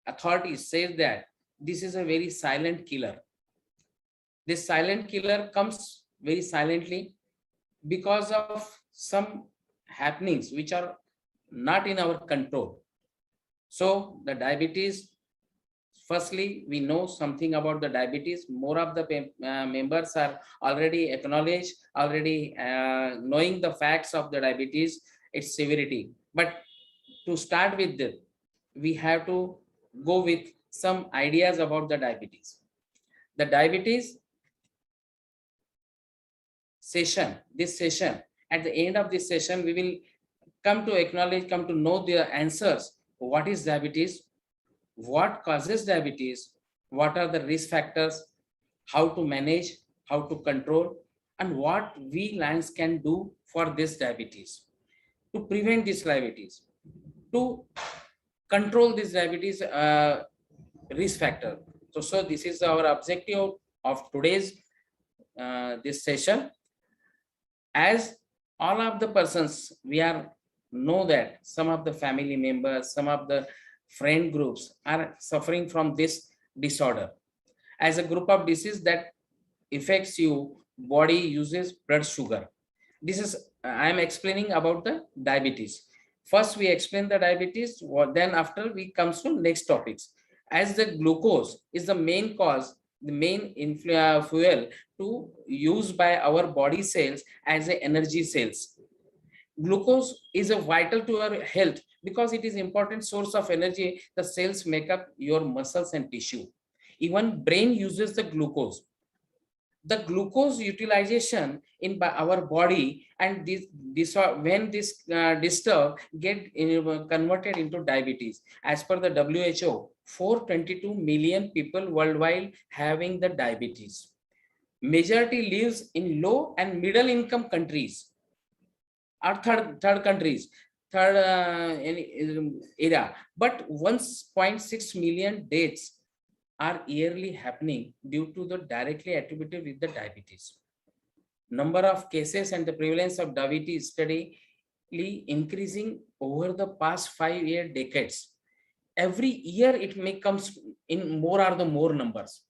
authorities say that this is a very silent killer. This silent killer comes very silently because of some happenings which are not in our control. So the diabetes, firstly, we know something about the diabetes. More of the members are already acknowledged, already knowing the facts of the diabetes, its severity. But to start with this, we have to go with some ideas about the diabetes. The diabetes session, at the end of this session, we will come to know the answers. What is diabetes? What causes diabetes? What are the risk factors? How to manage, how to control, and what we Lions can do for this diabetes, to prevent this diabetes, to control this diabetes risk factor. So this is our objective of today's this session. As all of the persons, we know that some of the family members, some of the friend groups are suffering from this disorder. As a group of disease that affects you, body uses blood sugar. This is, I am explaining about the diabetes. First we explain the diabetes, then after we come to next topics. As the glucose is the main cause, the main fuel to use by our body cells as a energy cells. Glucose is a vital to our health because it is important source of energy. The cells make up your muscles and tissue. Even brain uses the glucose. The glucose utilization in our body, and when this disturb get converted into diabetes. As per the WHO, 422 million people worldwide having the diabetes. Majority lives in low and middle income countries, or third countries, area. But 1.6 million deaths are yearly happening due to the directly attributed with the diabetes. Number of cases and the prevalence of diabetes steadily increasing over the past 5 decades. Every year it may comes in more or the more numbers.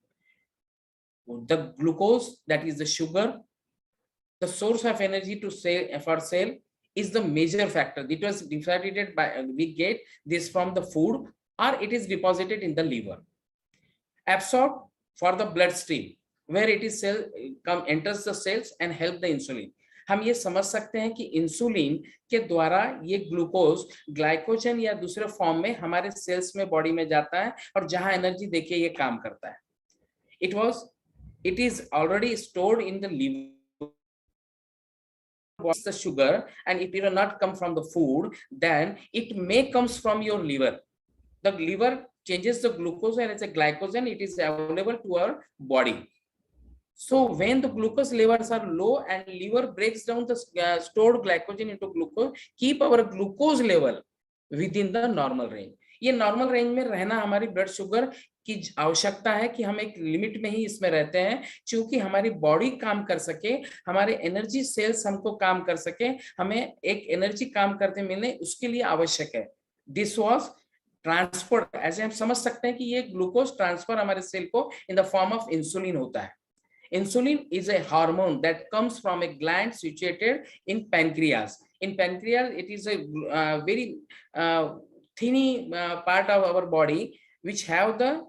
The glucose, that is the sugar, the source of energy to for cell, is the major factor. It was decided by, we get this from the food, or it is deposited in the liver. Absorbed for the bloodstream, where it is enters the cells and help the insulin. हम ये समझ सकते हैं कि insulin के द्वारा ये glucose glycogen या दूसरे फॉर्म में हमारे सेल्स में बॉडी में जाता है और जहां एनर्जी देके ये काम करता है. It is already stored in the liver, the sugar, and if it will not come from the food, then it may comes from your liver. The liver changes the glucose and it's a glycogen, it is available to our body. So when the glucose levels are low and liver breaks down the stored glycogen into glucose, keep our glucose level within the normal range. ये normal range में रहना हमारी blood sugar की आवश्यकता है कि हम एक लिमिट में ही इसमें रहते हैं, क्योंकि हमारी बॉडी काम कर सके, हमारे एनर्जी सेल्स हमको काम कर सके, हमें एक एनर्जी काम करते मिलने उसके लिए आवश्यक है. This was transport. ऐसे हम समझ सकते हैं कि ये ग्लूकोज ट्रांसफर हमारे सेल को in the form of insulin होता है. Insulin is a hormone that comes from a gland situated in pancreas. In pancreas, it is a very thin part of our body which have the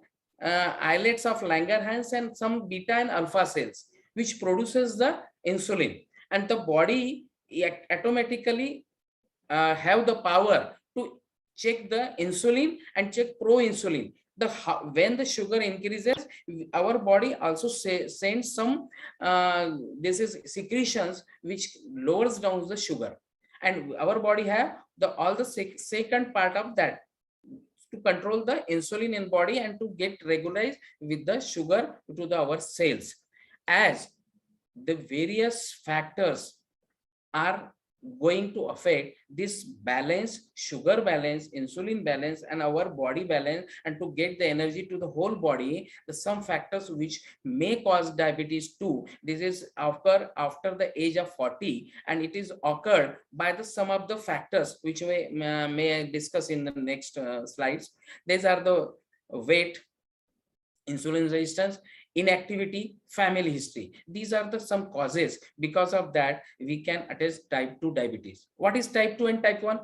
islets of Langerhans and some beta and alpha cells, which produces the insulin. And the body automatically have the power to check the insulin and check pro-insulin. When the sugar increases, our body also sends some secretions which lowers down the sugar, and our body have all the second part of that to control the insulin in body and to get regularized with the sugar to our cells. As the various factors are going to affect this balance, sugar balance, insulin balance, and our body balance, and to get the energy to the whole body, some factors which may cause diabetes too. This is occur after the age of 40, and it is occurred by the some of the factors which we may discuss in the next slides. These are the weight, insulin resistance, inactivity, family history. These are the some causes. Because of that, we can attest type 2 diabetes. What is type 2 and type 1?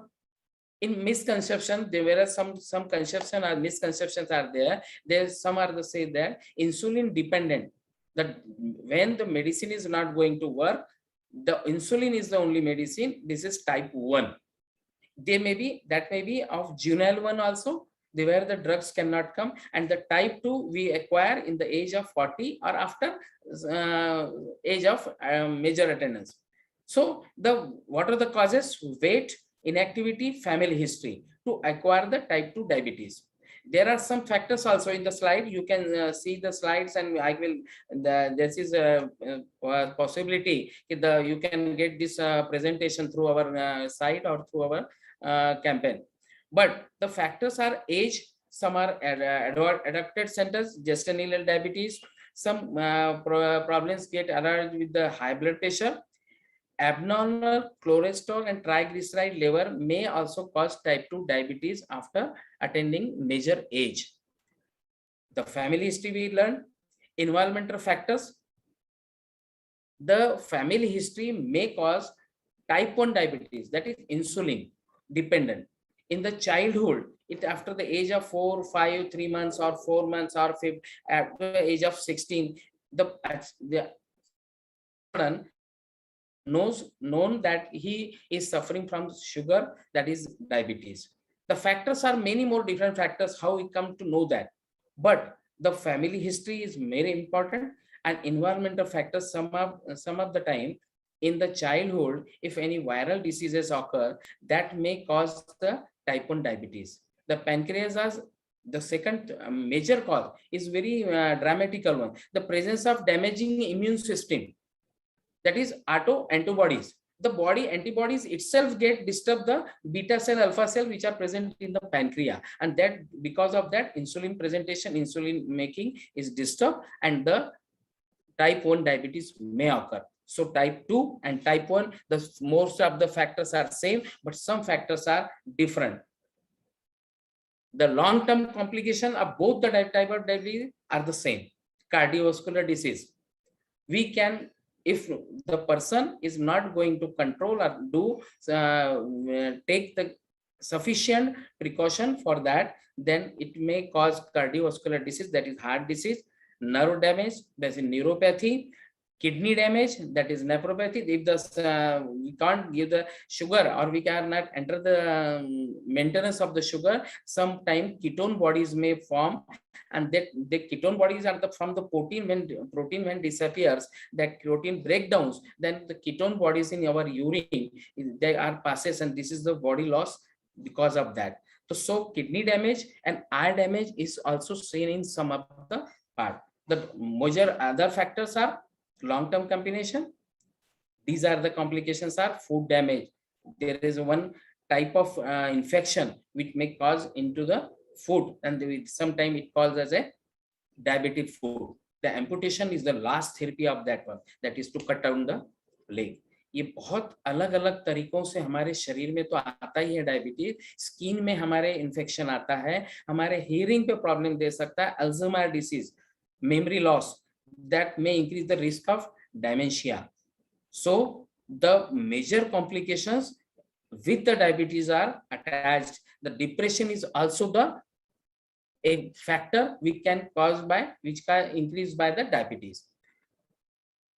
In misconception, there were some conception or misconceptions are there. There's some are the say that insulin dependent, that when the medicine is not going to work, the insulin is the only medicine. This is type 1. There may be, that may be of juvenile one also, where the drugs cannot come, and the type 2 we acquire in the age of 40 or after age of major attendance. So what are the causes? Weight, inactivity, family history to acquire the type 2 diabetes. There are some factors also in the slide. You can see the slides, and I will. This is a possibility. You can get this presentation through our site or through our campaign. But the factors are age. Some are adducted centers, gestational diabetes. Some problems get arised with the high blood pressure. Abnormal cholesterol and triglyceride level may also cause type 2 diabetes after attaining major age. The family history we learned, environmental factors. The family history may cause type 1 diabetes, that is insulin dependent. In the childhood, it after the age of 4, 5, 3 months or 4 months or 5, after the age of 16, the known that he is suffering from sugar, that is diabetes. The factors are many more different factors, how we come to know that. But the family history is very important, and environmental factors some of the time in the childhood, if any viral diseases occur, that may cause the type 1 diabetes. The pancreas as the second major cause is very dramatical one. The presence of damaging immune system, that is autoantibodies. The body antibodies itself get disturb the beta cell, alpha cell, which are present in the pancreas, and that because of that insulin presentation, insulin making is disturbed, and the type 1 diabetes may occur. So type 2 and type 1, most of the factors are same, but some factors are different. The long-term complication of both the type of diabetes are the same. Cardiovascular disease. We can if the person is not going to control or do take the sufficient precaution for that, then it may cause cardiovascular disease, that is heart disease, nerve damage, that is neuropathy, kidney damage, that is nephropathy. If the we can't give the sugar, or we cannot enter the maintenance of the sugar, sometime ketone bodies may form, and that the ketone bodies are from the protein. When disappears, that protein breakdowns, then the ketone bodies in our urine, they are passes, and this is the body loss because of that. So kidney damage and eye damage is also seen in some of the part. The major other factors are long-term combination. These are the complications are food damage. There is one type of infection which may cause into the food, and sometimes it calls as a diabetic food. The amputation is the last therapy of that one, that is to cut down the leg. ये बहुत अलग अलग तरीकों से हमारे शरीर में तो आता ही है डायबिटीज। स्किन में हमारे इन्फेक्शन आता है, हमारे हियरिंग पे प्रॉब्लम दे सकता है, Alzheimer disease, memory loss, that may increase the risk of dementia. So the major complications with the diabetes are attached. The depression is also a factor which can increase by the diabetes.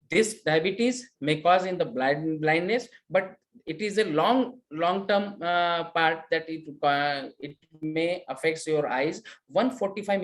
This diabetes may cause in the blindness, but it is a long-term part that it may affect your eyes. 145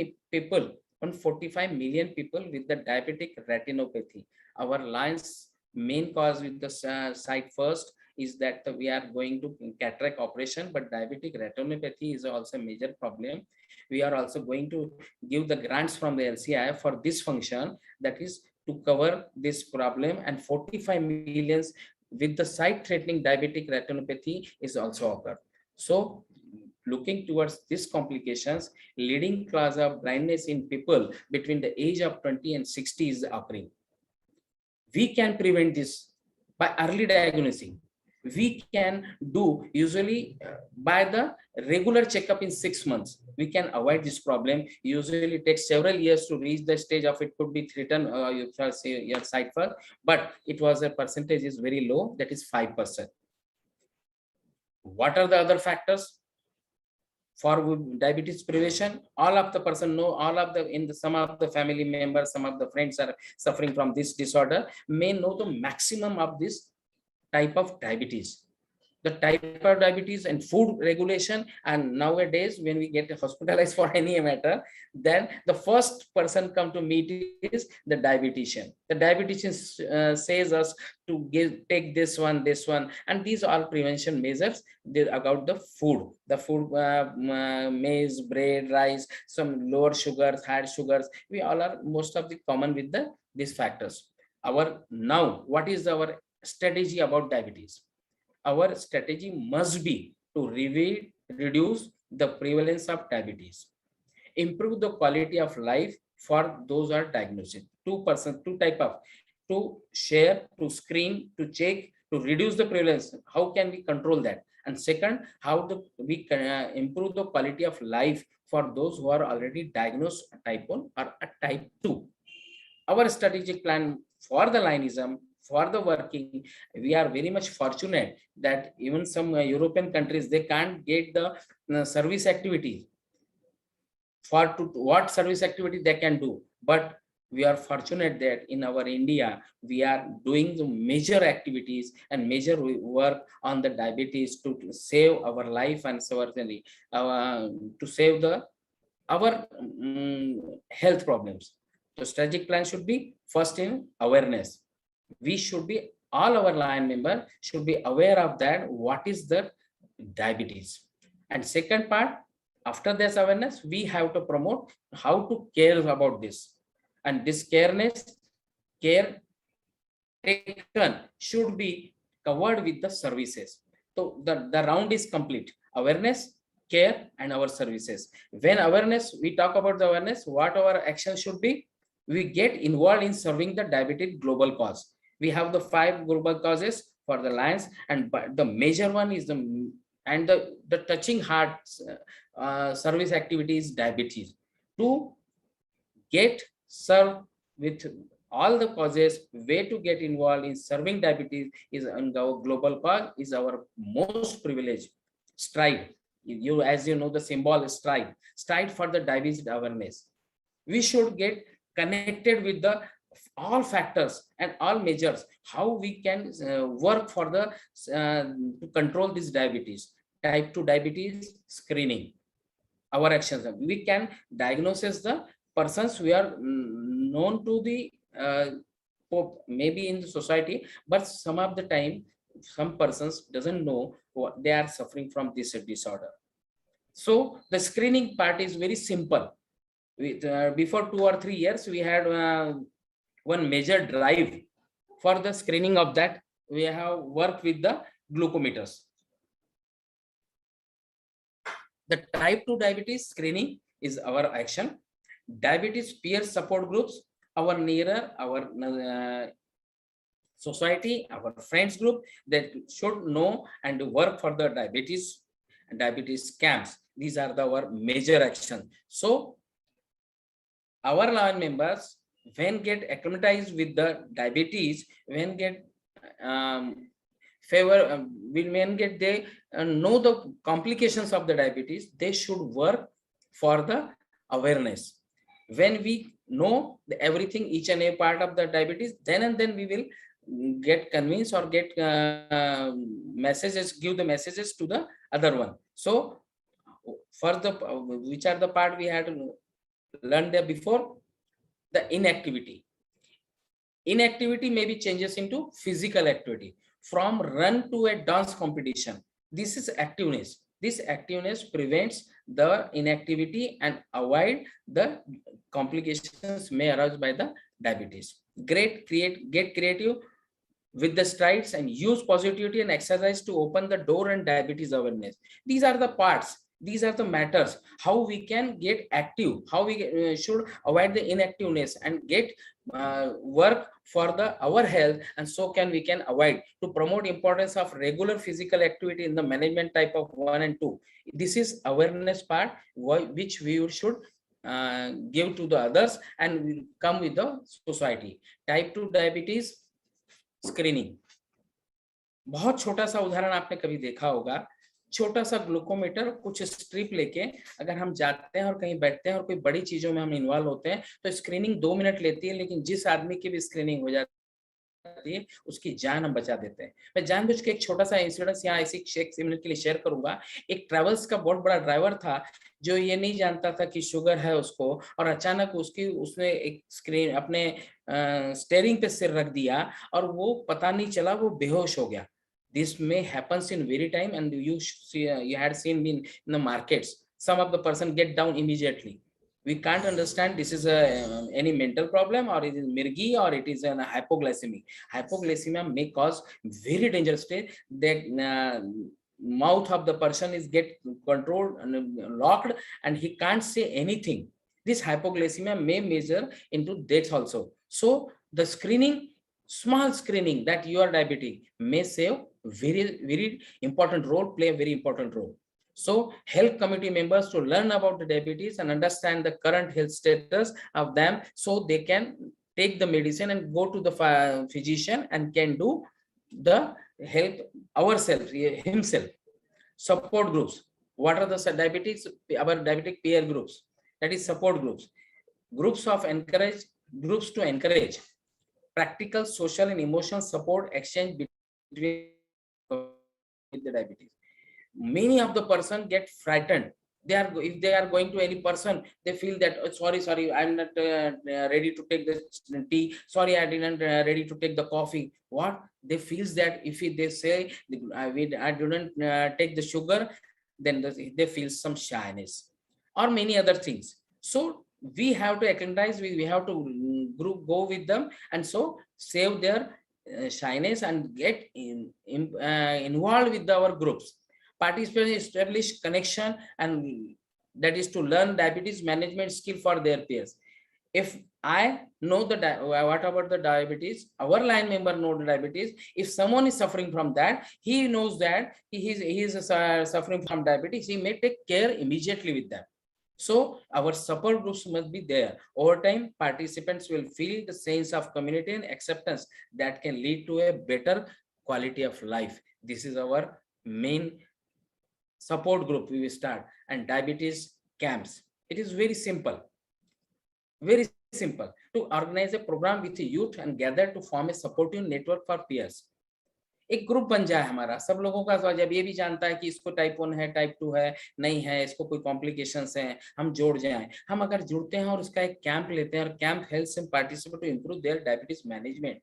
million people with the diabetic retinopathy. Our Lions main cause with the side first is that we are going to cataract operation, but diabetic retinopathy is also a major problem. We are also going to give the grants from the LCI for this function, that is to cover this problem, and 45 millions with the sight-threatening diabetic retinopathy is also occurred. So looking towards these complications, leading cause of blindness in people between the age of 20 and 60 is occurring. We can prevent this by early diagnosing. We can do usually by the regular checkup in 6 months. We can avoid this problem. Usually it takes several years to reach the stage of it could be threatened, you shall say your sight first, but it was a percentage is very low, that is 5%. What are the other factors for diabetes prevention? All of the person know, all of the some of the family members, some of the friends are suffering from this disorder, may know the maximum of this type of diabetes. The type of diabetes and food regulation, and nowadays when we get hospitalized for any matter, then the first person come to meet is the dietitian. The dietitian says us to take this one, and these are prevention measures about the food. The food, maize, bread, rice, some lower sugars, higher sugars, we all are most of the common with these factors. Now, what is our strategy about diabetes? Our strategy must be to reduce the prevalence of diabetes, improve the quality of life for those who are diagnosed. Two type of, to share, to screen, to check, to reduce the prevalence. How can we control that? And second, how we can improve the quality of life for those who are already diagnosed type 1 or type 2. Our strategic plan for the Lionism, for the working, we are very much fortunate that even some European countries, they can't get the service activity. What service activity they can do, but we are fortunate that in our India, we are doing the major activities and major work on the diabetes to save our life and certainly to save our health problems. The strategic plan should be first in awareness. We should be, all our Lion members should be aware of that, what is the diabetes. And second part, after this awareness, we have to promote how to care about this. And this care taken should be covered with the services. So the round is complete: awareness, care, and our services. When awareness, we talk about the awareness, what our action should be, we get involved in serving the diabetic global cause. We have the 5 global causes for the Lions, and the major one is the touching heart service activities, diabetes. To get served with all the causes, way to get involved in serving diabetes is on our global cause is our most privilege. Stride. You, as you know, the symbol is stride. Stride for the diabetes awareness. We should get connected with the all factors and all measures, how we can work for the to control this diabetes. Type 2 diabetes screening. Our actions, we can diagnose the persons we are known to the maybe in the society, but some of the time some persons doesn't know what they are suffering from this disorder. So the screening part is very simple. Before 2 or 3 years, we had one major drive for the screening of that. We have worked with the glucometers. The type 2 diabetes screening is our action. Diabetes peer support groups, our nearer, our society, our friends group that should know and work for the diabetes camps. These are our major action. So our line members, when get acclimatized with the diabetes, when get when get they know the complications of the diabetes, they should work for the awareness. When we know everything, each and every part of the diabetes, then and then we will get convinced or get messages, give the messages to the other one. So for the which are the part we had to learn there before, the inactivity. Inactivity maybe changes into physical activity, from run to a dance competition. This is activeness. This activeness prevents the inactivity and avoid the complications may arise by the diabetes. Get creative with the strides and use positivity and exercise to open the door and diabetes awareness. These are the parts. These are the matters, how we can get active, how we should avoid the inactiveness and get work for our health, and so we can avoid to promote importance of regular physical activity in the management type of 1 and 2. This is awareness part which we should give to the others and will come with the society. Type 2 diabetes screening, बहुत छोटा सा उदाहरण आपने कभी देखा होगा, छोटा सा ग्लूकोमीटर, कुछ स्ट्रिप लेके अगर हम जाते हैं और कहीं बैठते हैं और कोई बड़ी चीजों में हम इन्वॉल्व होते हैं तो स्क्रीनिंग 2 मिनट लेती है, लेकिन जिस आदमी की भी स्क्रीनिंग हो जाती है उसकी जान हम बचा देते हैं। मैं जानबूझ के एक छोटा सा इंसिडेंस यहाँ ऐसी 1 मिनट के लिए शेयर करूंगा। एक ट्रेवल्स का बहुत बड़ा ड्राइवर था जो ये नहीं जानता था कि शुगर है उसको, और अचानक उसने एक स्क्रीन अपने स्टीयरिंग पे सिर रख दिया और वो पता नहीं चला, वो बेहोश हो गया। This may happens in very time, and you had seen in the markets. Some of the person get down immediately. We can't understand this is any mental problem, or it is mirgi, or it is a hypoglycemic. Hypoglycemia may cause very dangerous state. The mouth of the person is get controlled and locked, and he can't say anything. This hypoglycemia may measure into death also. So the screening, small screening that you are diabetic may save very important role, play a very important role. So health committee members to learn about the diabetes and understand the current health status of them, so they can take the medicine and go to the physician and can do the health ourselves, himself. Support groups. What are the diabetics? Our diabetic peer groups. That is support groups. Groups to encourage practical, social, and emotional support exchange between the diabetes. Many of the person get frightened. If they are going to any person, they feel that, oh, sorry, I'm not ready to take the tea. Sorry, I didn't ready to take the coffee. What they feels that if they say I didn't take the sugar, then they feel some shyness or many other things. So we have to acclimatize, we have to go with them, and so save their shyness and get involved with our groups. Participate, establish connection, and that is to learn diabetes management skill for their peers. If I know what about the diabetes, our line member know the diabetes. If someone is suffering from that, he knows that he is suffering from diabetes. He may take care immediately with them. So our support groups must be there. Over time, participants will feel the sense of community and acceptance that can lead to a better quality of life. This is our main support group we will start. And diabetes camps. It is very simple. Very simple. To organize a program with youth and gather to form a supportive network for peers. एक group बन जाए हमारा, सब लोगों का, जब ये भी जानता है कि इसको टाइप 1 है, टाइप 2 है, नहीं है, इसको कोई कॉम्प्लिकेशंस हैं, हम जोड़ जाएं। हम अगर जुड़ते हैं और उसका एक कैंप लेते हैं और camp helps them participate to improve their diabetes management.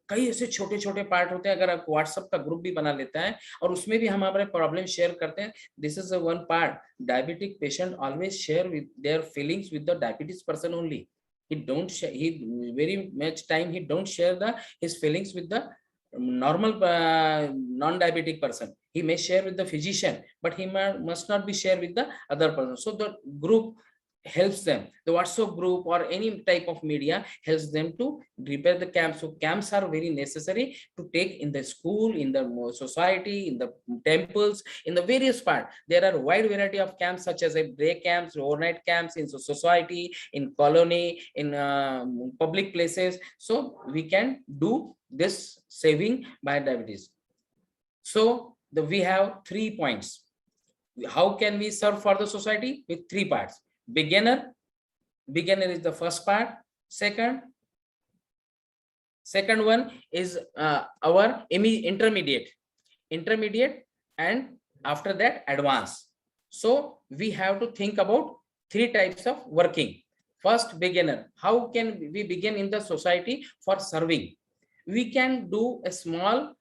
कई ऐसे छोटे छोटे पार्ट होते हैं, अगर आप व्हाट्सएप का ग्रुप भी बना लेता है और उसमें भी हम हमारे प्रॉब्लम शेयर करते हैं। This is one part. Diabetic patient always share with their feelings with the diabetes person only. He don't share, he very much time he don't share his feelings with the normal non-diabetic person. He may share with the physician, but he must not be shared with the other person. So the group helps them. The WhatsApp group or any type of media helps them to prepare the camps. So camps are very necessary to take in the school, in the society, in the temples, in the various parts. There are a wide variety of camps such as day camps, overnight camps in society, in colony, in public places. So we can do this saving by diabetes. So we have 3 points. How can we serve for the society? With 3 parts. Beginner is the first part. Second one is our intermediate, and after that advanced. So we have to think about 3 types of working. First, beginner. How can we begin in the society for serving? We can do a small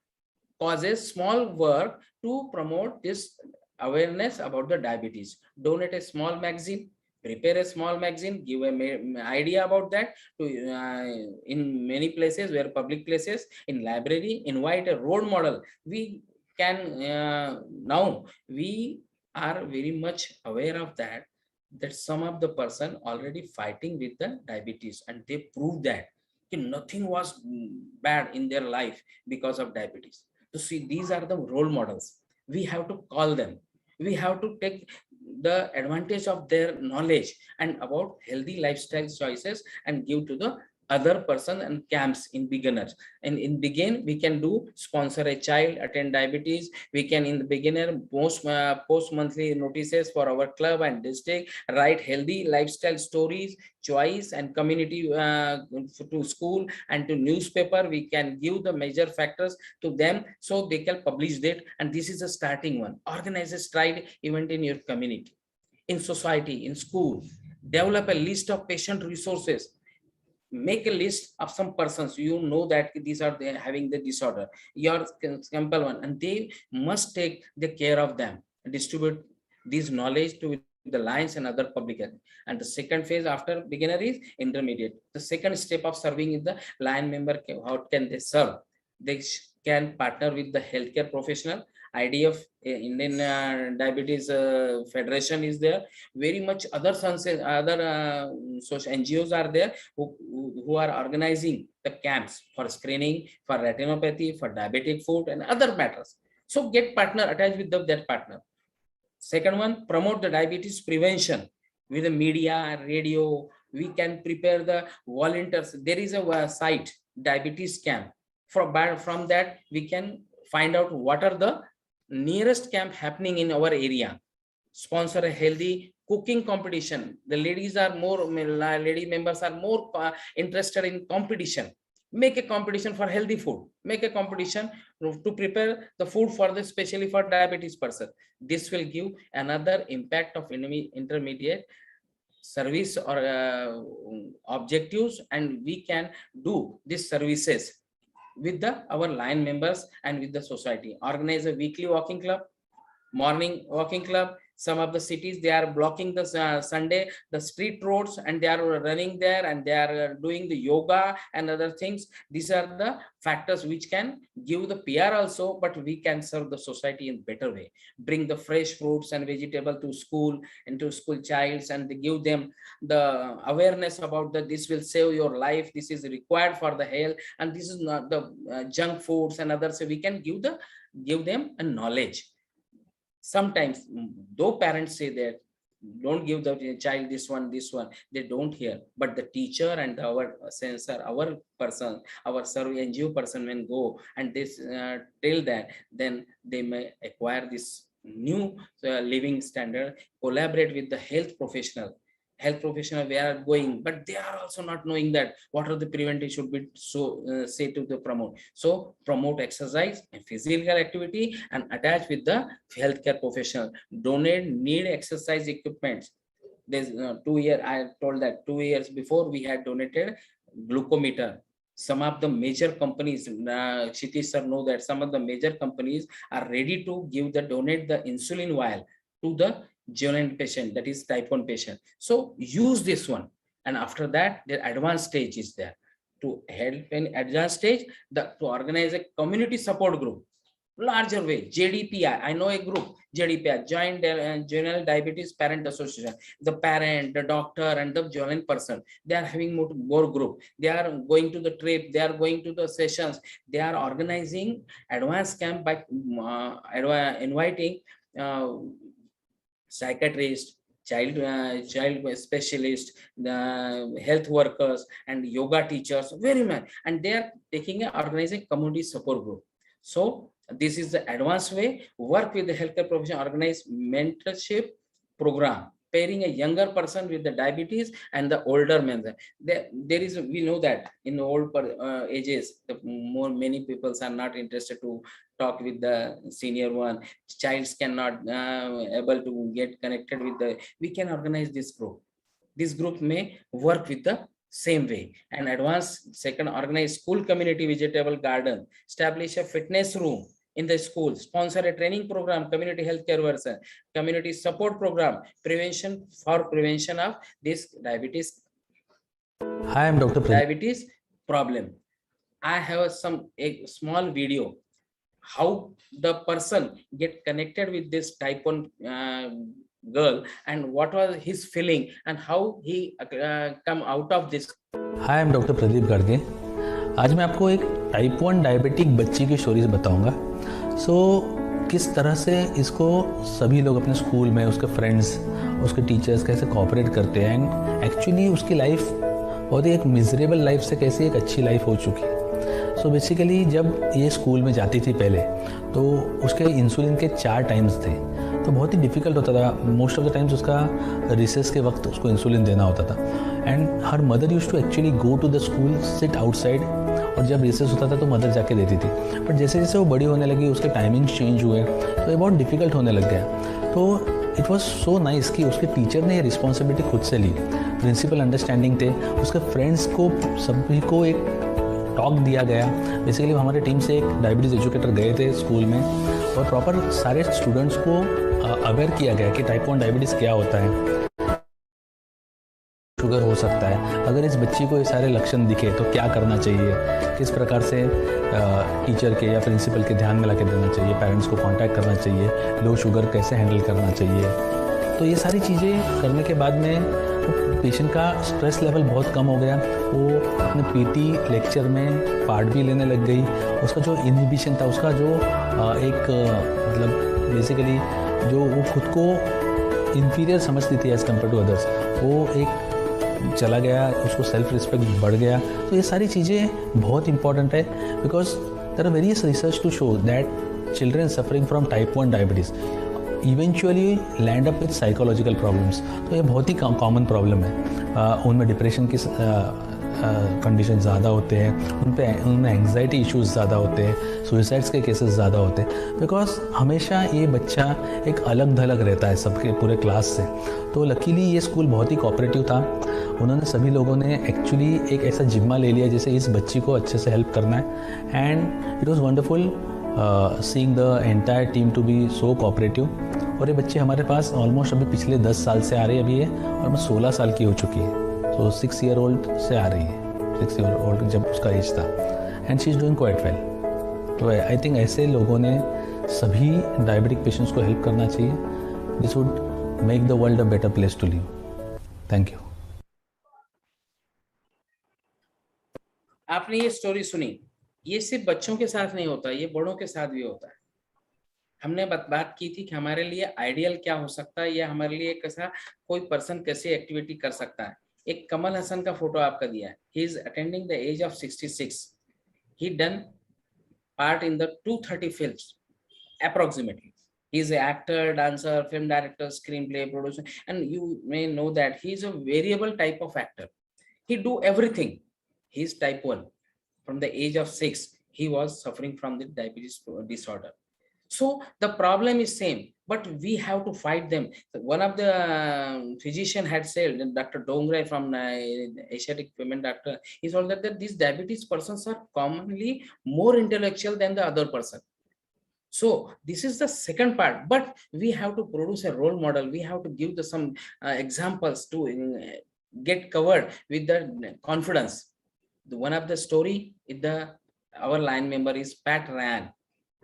causes, small work to promote this awareness about the diabetes. Donate a small magazine, prepare a small magazine, give an idea about that to in many places, where public places, in library, invite a role model. We can now we are very much aware of that some of the person already fighting with the diabetes, and they prove that nothing was bad in their life because of diabetes. So see, these are the role models. We have to call them. We have to take the advantage of their knowledge and about healthy lifestyle choices and give to the other person and camps in beginners. And in begin, we can do sponsor a child, attend diabetes. We can in the beginner post monthly notices for our club and district, write healthy lifestyle stories, choice and community to school and to newspaper. We can give the major factors to them so they can publish that. And this is a starting one. Organize a stride event in your community, in society, in school. Develop a list of patient resources. Make a list of some persons you know that these are having the disorder, your sample one, and they must take the care of them, distribute this knowledge to the lines and other public. And the second phase after beginner is intermediate. The second step of serving is the line member. How can they serve? They can partner with the healthcare professional. IDF, Indian Diabetes Federation is there. Very much other social NGOs are there who are organizing the camps for screening, for retinopathy, for diabetic foot and other matters. So get partner, attached with that partner. Second one, promote the diabetes prevention with the media, radio. We can prepare the volunteers. There is a site, diabetes camp. From that, we can find out what are the nearest camp happening in our area. Sponsor a healthy cooking competition. The ladies are more, lady members are more interested in competition. Make a competition for healthy food. Make a competition to prepare the food for the, especially for diabetes person. This will give another impact of intermediate service or objectives, and we can do these services with our line members and with the society. Organize a weekly walking club, morning walking club. Some of the cities, they are blocking the Sunday, the street roads, and they are running there and they are doing the yoga and other things. These are the factors which can give the PR also, but we can serve the society in a better way. Bring the fresh fruits and vegetable to school and to school childs, and give them the awareness about that this will save your life. This is required for the health, and this is not the junk foods and others. So we can give them a knowledge. Sometimes, though parents say that don't give the child this one. They don't hear. But the teacher and our sensor, our person, our survey NGO person when go and this tell that, then they may acquire this new living standard, collaborate with the health professional we are going, but they are also not knowing that what are the preventive should be say to the promote. So promote exercise and physical activity and attach with the healthcare professional. Donate need exercise equipments. There's 2 years, I told that 2 years before we had donated glucometer. Some of the major companies, Kshitish sir know that some of the major companies are ready to donate the insulin vial to the genuine patient, that is type 1 patient. So use this one. And after that, the advanced stage is there. To help in advanced stage, to organize a community support group, larger way, JDPI, I know a group, JDPI, Joint Juvenile Diabetes Parent Association. The parent, the doctor, and the juvenile person, they are having more group. They are going to the trip, they are going to the sessions, they are organizing advanced camp by inviting psychiatrist, child specialist, the health workers, and yoga teachers, very much, and they are taking organizing community support group. So this is the advanced way. Work with the healthcare profession, organize mentorship program, pairing a younger person with the diabetes and the older men. There is, we know that in the old ages, many people are not interested to talk with the senior one. Childs cannot able to get connected with the. We can organize this group. This group may work with the same way. And advanced second, organize school community vegetable garden, establish a fitness room in the school, sponsor a training program, community healthcare person, community support program, prevention of this diabetes. Hi, I'm Dr. Diabetes problem. I have a small video how the person get connected with this type 1 girl and what was his feeling and how he come out of this. Hi, I'm Dr. Pradeep Garge. आज मैं आपको एक type 1 diabetic बच्ची की stories बताऊंगा. किस तरह से इसको सभी लोग अपने स्कूल में, उसके फ्रेंड्स, उसके टीचर्स कैसे कोऑपरेट करते हैं एंड एक्चुअली उसकी लाइफ बहुत ही एक मिजरेबल लाइफ से कैसे एक अच्छी लाइफ हो चुकी है. बेसिकली जब ये स्कूल में जाती थी पहले तो उसके इंसुलिन के 4 टाइम्स थे, तो बहुत ही डिफ़िकल्ट होता था. मोस्ट ऑफ द टाइम्स उसका रिसेस के वक्त उसको इंसुलिन देना होता था and her mother used to actually go to the school, sit outside, और जब रिसेस होता था तो मदर जाके देती थी. बट जैसे जैसे वो बड़ी होने लगी, उसके टाइमिंग्स चेंज हुए, तो ये बहुत डिफ़िकल्ट होने लग गया. तो इट वॉज सो नाइस कि उसके टीचर ने ये रिस्पॉन्सिबिलिटी खुद से ली. प्रिंसिपल अंडरस्टैंडिंग थे, उसके फ्रेंड्स को सभी को एक टॉक दिया गया. बेसिकली हमारे टीम से एक डायबिटीज़ एजुकेटर गए थे स्कूल में और प्रॉपर सारे स्टूडेंट्स को अवेयर किया गया कि टाइप 1 डायबिटीज़ क्या होता है, शुगर हो सकता है, अगर इस बच्ची को ये सारे लक्षण दिखे तो क्या करना चाहिए, किस प्रकार से टीचर के या प्रिंसिपल के ध्यान में ला के देना चाहिए, पेरेंट्स को कांटेक्ट करना चाहिए, लो शुगर कैसे हैंडल करना चाहिए. तो ये सारी चीज़ें करने के बाद में पेशेंट का स्ट्रेस लेवल बहुत कम हो गया. वो अपने पीटी लेक्चर में पार्ट भी लेने लग गई. उसका जो इनहिबिशन था, उसका जो एक मतलब बेसिकली जो वो खुद को इन्फीरियर समझती थी एज़ कम्पेयर टू अदर्स, वो एक चला गया, उसको सेल्फ रिस्पेक्ट बढ़ गया. तो ये सारी चीज़ें बहुत इंपॉर्टेंट है because there are various research to show that children suffering from type 1 diabetes eventually land up with psychological problems. तो ये बहुत ही कॉमन प्रॉब्लम है. उनमें डिप्रेशन की कंडीशन ज़्यादा होते हैं, उनमें एंग्जाइटी इश्यूज़ ज़्यादा होते हैं, सुसाइड्स के केसेस ज़्यादा होते हैं बिकॉज हमेशा ये बच्चा एक अलग थलग रहता है सबके पूरे क्लास से. तो लकीली ये स्कूल बहुत ही कोऑपरेटिव था. उन्होंने सभी लोगों ने एक्चुअली एक ऐसा जिम्मा ले लिया जैसे इस बच्ची को अच्छे से हेल्प करना है and it was wonderful seeing the entire team to be so cooperative. और ये बच्चे हमारे पास ऑलमोस्ट अभी पिछले 10 साल से आ रही है. अभी ये ऑलमोस्ट 16 साल की हो चुकी है. तो 6 year old से आ रही है, 6 year old जब उसका एज था and she is doing quite well. तो आई थिंक ऐसे लोगों ने सभी डायबिटिक पेशेंट्स को हेल्प करना चाहिए. This would make the world a better place to live. Thank you. आपने ये स्टोरी सुनी, ये सिर्फ बच्चों के साथ नहीं होता, ये बड़ों के साथ भी होता है. हमने बात की थी कि हमारे लिए आइडियल क्या हो सकता है या हमारे लिए कैसा कोई पर्सन कैसे एक्टिविटी कर सकता है। एक कमल हसन का फोटो आपका दिया है। He is attending the age of 66. He done part in the 230 films approximately. He is an actor, dancer, film director, screenplay, producer, and you may know that he is a variable type of actor. He do everything. He is type 1. From the age of 6, he was suffering from the diabetes disorder. So the problem is same, but we have to fight them. One of the physician had said, Dr. Dongre from Asiatic Women Doctor, he told that these diabetes persons are commonly more intellectual than the other person. So this is the second part, but we have to produce a role model. We have to give some examples to get covered with the confidence. One of the story is our line member is Pat Ryan.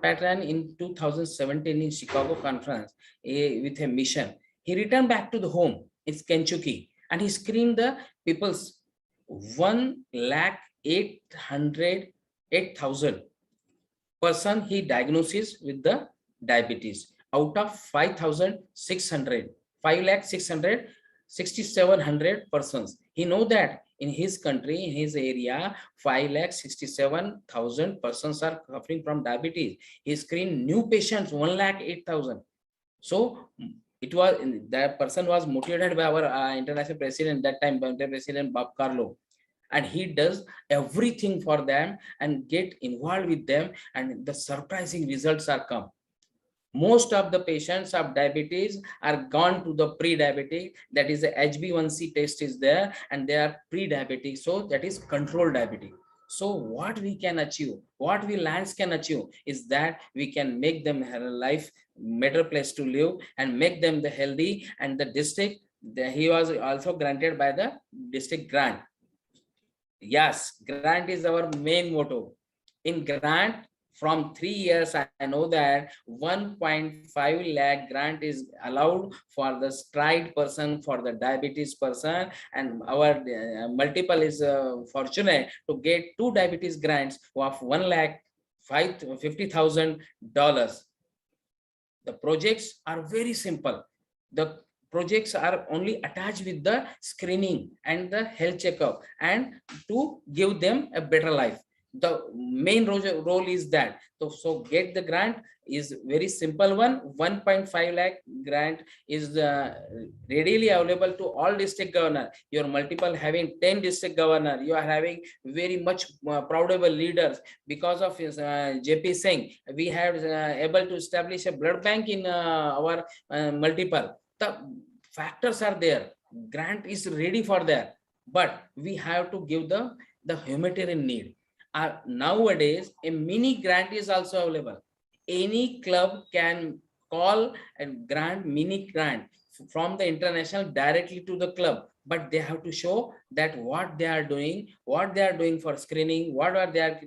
Pat Ryan in 2017 in Chicago conference with a mission. He returned back to the home. It's Kentucky, and he screened the people's 1,08,000 person he diagnoses with the diabetes out of 5,600, 5,667,000 persons. He know that in his country, in his area, 5,67,000 persons are suffering from diabetes. He screened new patients, 1,08,000. So it was, that person was motivated by our international president that time, President Bob Carlo. And he does everything for them and get involved with them, and the surprising results are come. Most of the patients of diabetes are gone to the pre-diabetic, that is the HbA1c test is there, and they are pre-diabetic, so that is controlled diabetic. So what we can achieve, what we Lions can achieve is that we can make them have a life, better place to live, and make them the healthy. And the district, he was also granted by the district grant. Yes, grant is our main motto. In grant, from 3 years, I know that 1.5 lakh grant is allowed for the stride person, for the diabetes person, and our multiple is fortunate to get 2 diabetes grants of $1,50,000. The projects are very simple. The projects are only attached with the screening and the health checkup, and to give them a better life. The main role is that. So get the grant is very simple one. 1.5 lakh grant is readily available to all district governor. Your multiple having 10 district governor, you are having very much proudable leaders. Because of his JP Singh, we have able to establish a blood bank in our multiple. The factors are there. Grant is ready for that, but we have to give the humanitarian need. Nowadays, a mini grant is also available. Any club can call and grant mini grant from the international directly to the club, but they have to show that what they are doing for screening, what are they are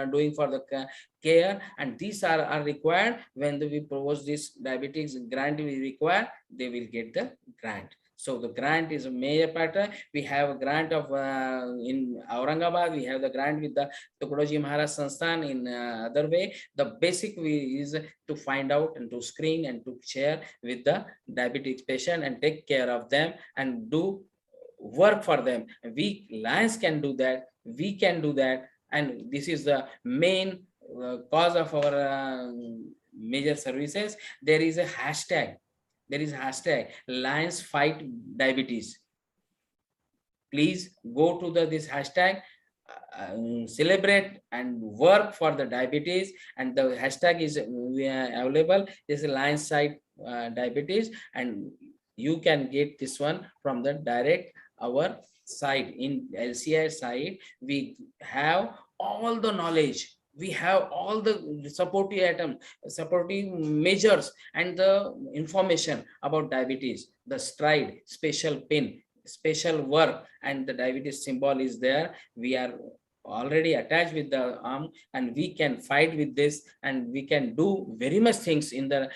doing for the care, and these are required. When we propose this diabetes grant we require, they will get the grant. So the grant is a major pattern. We have a grant of in Aurangabad. We have the grant with the Tukadoji Maharaj Sansthan. In other way, the basic is to find out and to screen and to share with the diabetic patient and take care of them and do work for them. We Lions can do that. We can do that, and this is the main cause of our major services. There is a hashtag. There is hashtag Lions Fight Diabetes. Please go to this hashtag, celebrate and work for the diabetes, and the hashtag is available. This is Lions Fight Diabetes, and you can get this one from the direct our site. In LCI site, we have all the knowledge. We have all the supporting measures and the information about diabetes, the stride, special pin, special work, and the diabetes symbol is there. We are already attached with the arm, and we can fight with this, and we can do very much things in the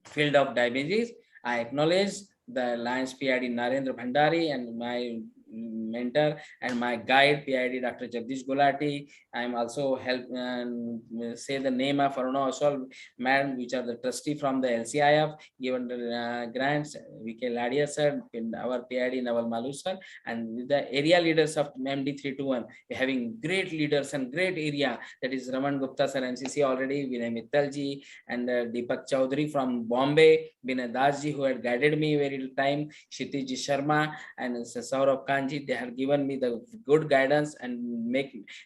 field of diabetes. I acknowledge the Lions PID Narendra Bhandari and my mentor and my guide, PID Dr. Jagdish Gulati. I am also say the name of Aruna Oswal man, which are the trustee from the LCIF, given the grants, VK Ladia sir, our PID Naval Malu sir, and with the area leaders of MD321, having great leaders and great area, that is Raman Gupta sir, MCC already, Vinay Mittal ji, and Deepak Chaudhary from Bombay, Vinay Das ji, who had guided me very time, Kshitij Sharma and Saurabh Khan ji, they have given me the good guidance and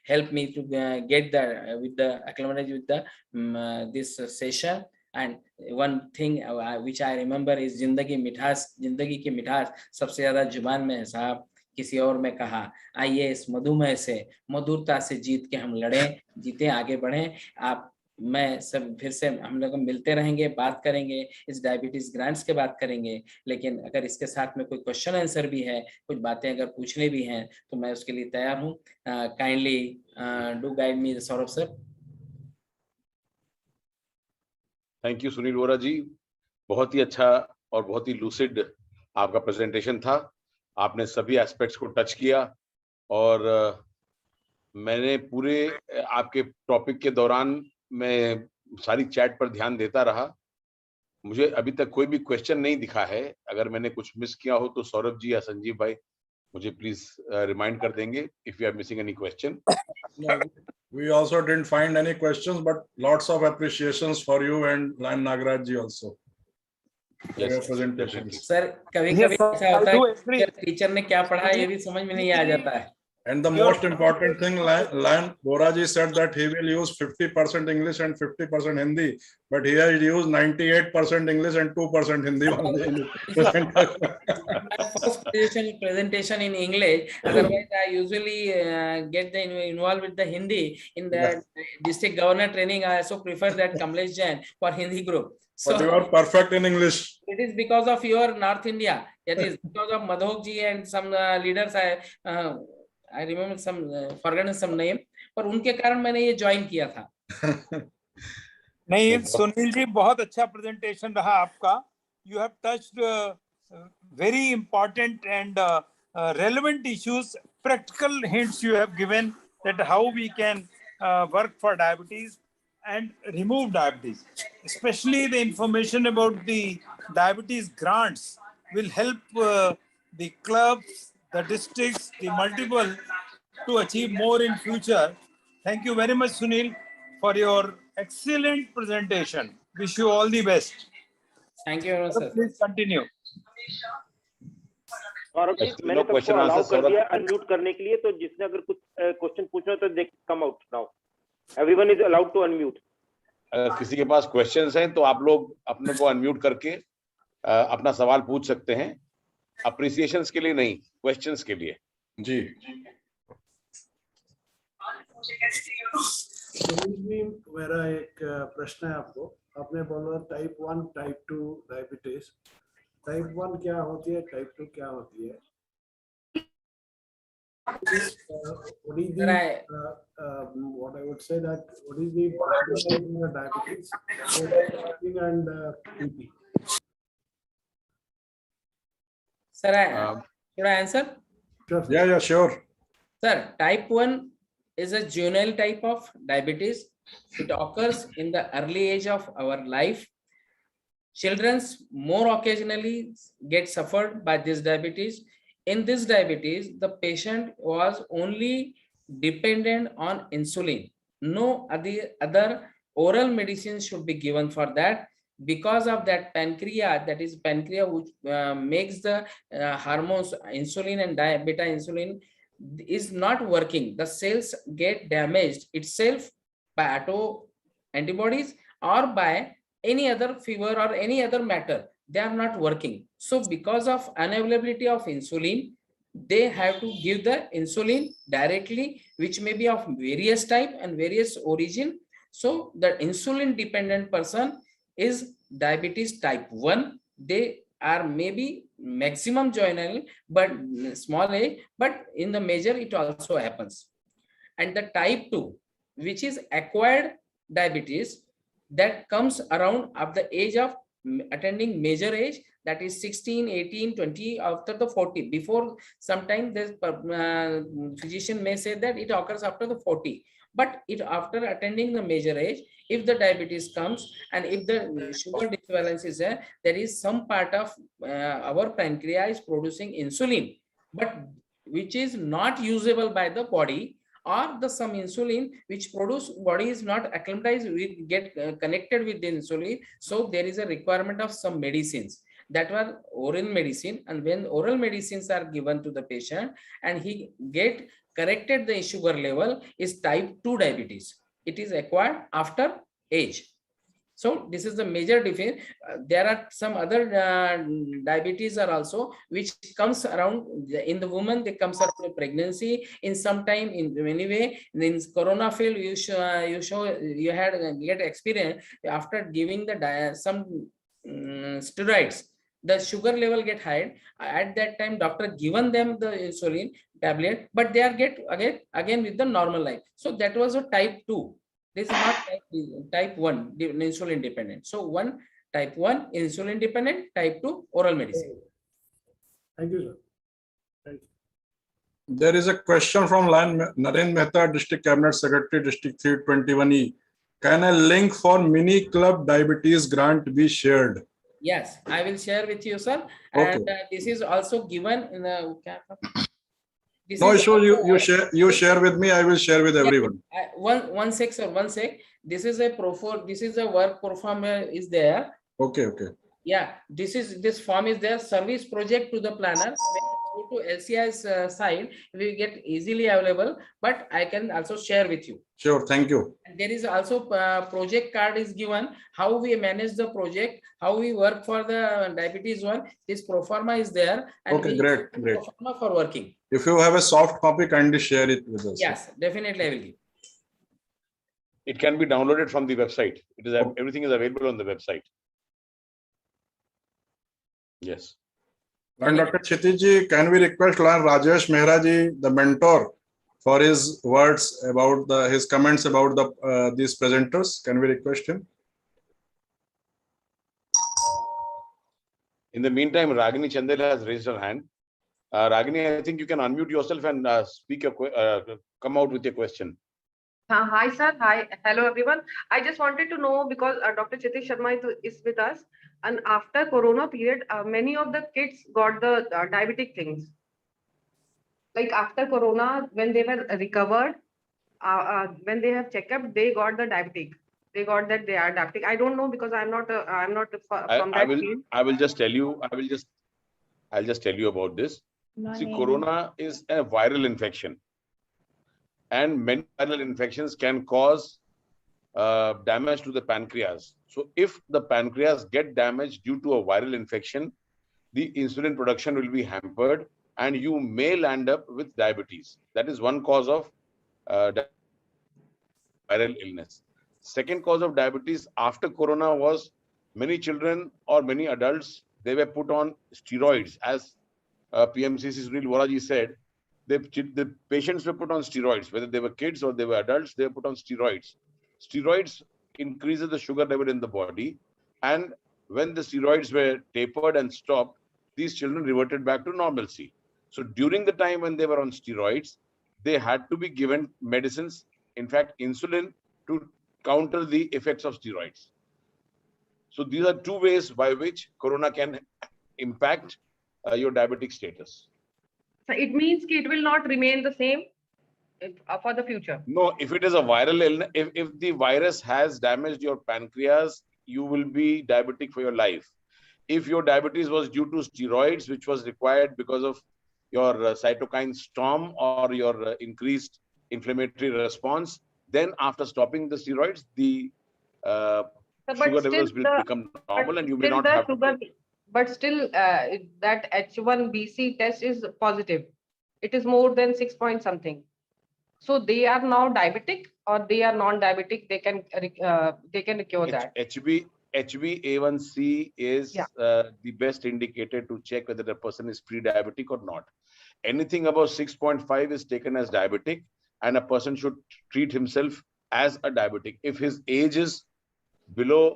help me to get the with the acclimatized with the this session. And one thing which I remember is जिंदगी की मिठास सबसे ज्यादा जुबान में है साहब, किसी और में कहा, आइए इस मधुमेह से मधुरता से जीत के हम लड़ें, जीते आगे बढ़ें। आप मैं सब फिर से हम लोग मिलते रहेंगे, बात करेंगे, इस डायबिटीज ग्रांट्स के बात करेंगे, लेकिन अगर इसके साथ में कोई क्वेश्चन आंसर भी है, कुछ बातें अगर पूछने भी हैं तो मैं उसके लिए तैयार हूँ। Kindly do guide me Saurabh sir. Thank you Sunil Vora ji, बहुत ही अच्छा और बहुत ही लूसिड आपका प्रेजेंटेशन था। आपने सभी एस्पेक्ट्स को टच किया और मैंने पूरे आपके टॉपिक के दौरान मैं सारी चैट पर ध्यान देता रहा। मुझे अभी तक कोई भी क्वेश्चन नहीं दिखा है। अगर मैंने कुछ मिस किया हो तो सौरभ जी या संजीव भाई मुझे प्लीज रिमाइंड कर देंगे if you are missing any question. We also didn't find any questions, but lots of appreciations for you and Lion Nagaraj ji also. Yes, your presentation. Sir कभी-कभी ऐसा होता है टीचर ने क्या पढ़ा ये भी समझ में नहीं आ जाता है। And the most important thing, Lion Vora ji said that he will use 50% English and 50% Hindi, but he has used 98% English and 2% Hindi only. First presentation in English. Otherwise, I usually get involved with the Hindi. In the district governor training, I also prefer that Kamlesh Jain for Hindi group. So but you are perfect in English. It is because of your North India. That is because of Madhok ji and some leaders. I remember some forgotten some name, पर उनके कारण मैंने ये join किया था। नहीं सुनील जी, बहुत अच्छा प्रेजेंटेशन रहा आपका। You have touched very important and relevant issues. Practical hints you have given that how we can work for diabetes and remove diabetes. Especially the information about the diabetes grants will help the clubs, the districts, the multiple to achieve more in future. Thank you very much, Sunil, for your excellent presentation. Wish you all the best. Thank you very much, sir. Please continue. Saurabh ji, मैंने सबको allow कर दिया unmute करने के लिए, तो जिसने अगर कुछ क्वेश्चन पूछना तो they come out now. Everyone is allowed to unmute. किसी के पास क्वेश्चंस हैं तो आप लोग अपने को अनम्यूट करके अपना सवाल पूछ सकते हैं। अप्रिसिएशंस के लिए नहीं, क्वेश्चंस के लिए। जी मेरा एक प्रश्न है आपको। आपने बोला टाइप 1 टाइप 2 डायबिटीज। टाइप 1 क्या होती है, टाइप 2 क्या होती है? What I would say that what is the diabetes and BP? Sir, should I answer? Sure. Yeah, sure. Sir, type 1 is a juvenile type of diabetes. It occurs in the early age of our life. Children more occasionally get suffered by this diabetes. In this diabetes, the patient was only dependent on insulin. No other oral medicine should be given for that. Because of that pancreas, that is pancreas which makes the hormones insulin and beta insulin is not working. The cells get damaged itself by auto antibodies or by any other fever or any other matter. They are not working. So because of unavailability of insulin, they have to give the insulin directly, which may be of various type and various origin. So the insulin dependent person is diabetes type 1. They are maybe maximum juvenile, but small age, but in the major it also happens. And the type 2, which is acquired diabetes, that comes around at the age of attending major age that is 16, 18, 20, after the 40. Before sometime this physician may say that it occurs after the 40, but it after attending the major age, if the diabetes comes and if the sugar disbalance is there is some part of our pancreas is producing insulin, but which is not usable by the body, or the some insulin which produce body is not acclimatized with get connected with the insulin. So there is a requirement of some medicines that were oral medicine, and when oral medicines are given to the patient and he get corrected the sugar level, is type 2 diabetes. It is acquired after age. So this is the major difference. There are some other diabetes are also which comes around in the woman. They comes around the pregnancy in some time in many way. In corona field, you had get experience after giving the some steroids. The sugar level get high. At that time, doctor given them the insulin tablet, but they are get again with the normal life. So that was a type 2. This is not type 1 insulin dependent. So one type 1 insulin dependent, type 2 oral medicine. Thank you, sir. Thank you. There is a question from Naren Mehta, District Cabinet Secretary, District 321E. Can a link for mini club diabetes grant be shared? Yes, I will share with you, sir. Okay. And this is also given in the. No issue. You share with me. I will share with everyone. One sec, sir. One sec. This is a This is a work performer is there. Okay. Yeah, this form is there. Service project to the planner. When you go to LCI's side, we get easily available. But I can also share with you. Sure. Thank you. And there is also project card is given. How we manage the project, how we work for the diabetes one. This pro forma is there. And okay, great. Pro forma for working. If you have a soft copy, kindly share it with us. Yes, definitely I will give. It can be downloaded from the website. It is everything is available on the website. Yes. And Dr. Kshitij, can we request Lion Rajesh Mehra ji, the mentor, for his words about his comments about these presenters? Can we request him? In the meantime, Ragini Chandel has raised her hand. Ragini, I think you can unmute yourself and speak come out with your question. Hi, sir. Hi. Hello, everyone. I just wanted to know, because Dr. Kshitij Sharma is with us, and after Corona period, many of the kids got the diabetic things. Like after Corona, when they were recovered, when they have checkup, they got the diabetic. They got that they are diabetic. I don't know, because I'm not from that field. I will just tell you. I'll just tell you about this. See, Corona is a viral infection, and many viral infections can cause damage to the pancreas. So if the pancreas get damaged due to a viral infection, the insulin production will be hampered and you may land up with diabetes. That is one cause of viral illness. Second cause of diabetes after Corona was many children or many adults, they were put on steroids. As PMCC Sunil Voraji said, the patients were put on steroids, whether they were kids or they were adults, they were put on steroids. Steroids increases the sugar level in the body, and when the steroids were tapered and stopped, these children reverted back to normalcy. So during the time when they were on steroids, they had to be given medicines, in fact insulin, to counter the effects of steroids. So these are two ways by which Corona can impact your diabetic status. So it means it will not remain the same for the future. No, if it is a viral illness, if the virus has damaged your pancreas, you will be diabetic for your life. If your diabetes was due to steroids, which was required because of your cytokine storm or your increased inflammatory response, then after stopping the steroids, the sugar levels will become normal and you may not have sugar. But still, that H1BC test is positive. It is more than 6 point something. So they are now diabetic or they are non-diabetic. They can cure that. HbA1c is the best indicator to check whether the person is pre-diabetic or not. Anything above 6.5 is taken as diabetic, and a person should treat himself as a diabetic. If his age is below,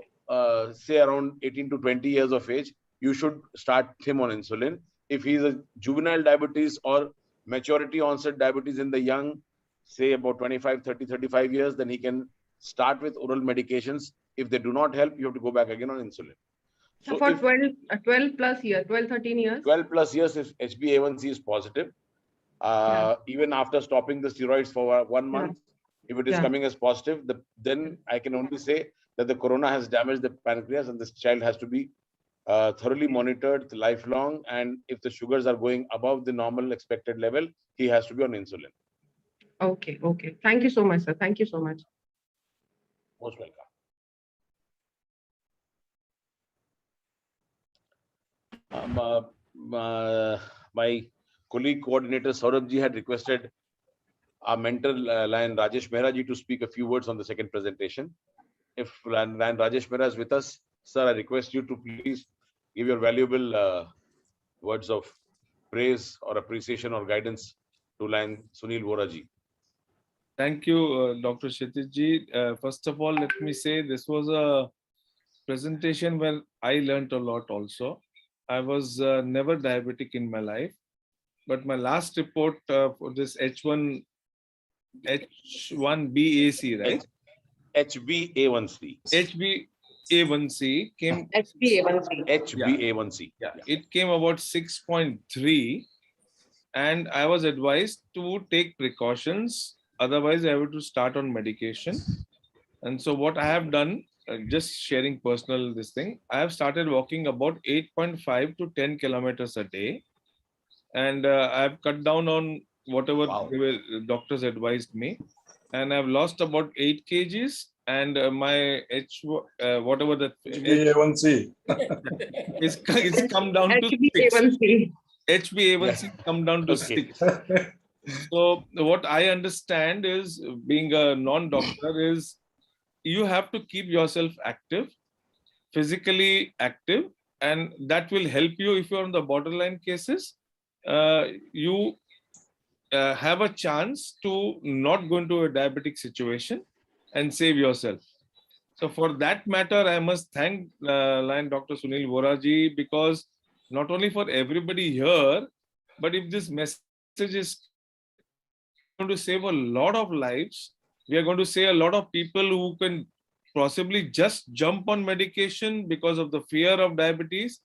say around 18 to 20 years of age, you should start him on insulin. If he is a juvenile diabetes or maturity onset diabetes in the young, say about 25, 30, 35 years, then he can start with oral medications. If they do not help, you have to go back again on insulin. So for 12 plus years, 12, 13 years? 12 plus years, if HbA1c is positive, even after stopping the steroids for 1 month, if it is coming as positive, then I can only say that the corona has damaged the pancreas and this child has to be thoroughly monitored lifelong. And if the sugars are going above the normal expected level, he has to be on insulin. Okay, okay. Thank you so much, sir. Thank you so much. Most welcome. My colleague coordinator Saurabh ji had requested our mentor Lion Rajesh Mehra ji to speak a few words on the second presentation. If Lion Rajesh Mehra is with us, sir, I request you to please give your valuable words of praise or appreciation or guidance to Lion Sunil Vora ji. Thank you, Dr. Kshitij ji. First of all, let me say this was a presentation where I learned a lot also. I was never diabetic in my life, but my last report for this H1BAC, right? HbA1c. HbA1c came. HbA1c. HbA1c. Yeah, it came about 6.3, and I was advised to take precautions. Otherwise, I have to start on medication. And so what I have done, just sharing personal this thing, I have started walking about 8.5 to 10 kilometers a day. And I've cut down on whatever the doctors advised me. And I've lost about 8 kgs. And my whatever the HbA1c it's come down to 6. HbA1c come down to 6. So what I understand is, being a non-doctor, is you have to keep yourself active, physically active, and that will help you. If you're on the borderline cases, you have a chance to not go into a diabetic situation and save yourself. So for that matter, I must thank Lion Dr. Sunil Vora ji, because not only for everybody here, but if this message is going to save a lot of lives, we are going to save a lot of people who can possibly just jump on medication because of the fear of diabetes.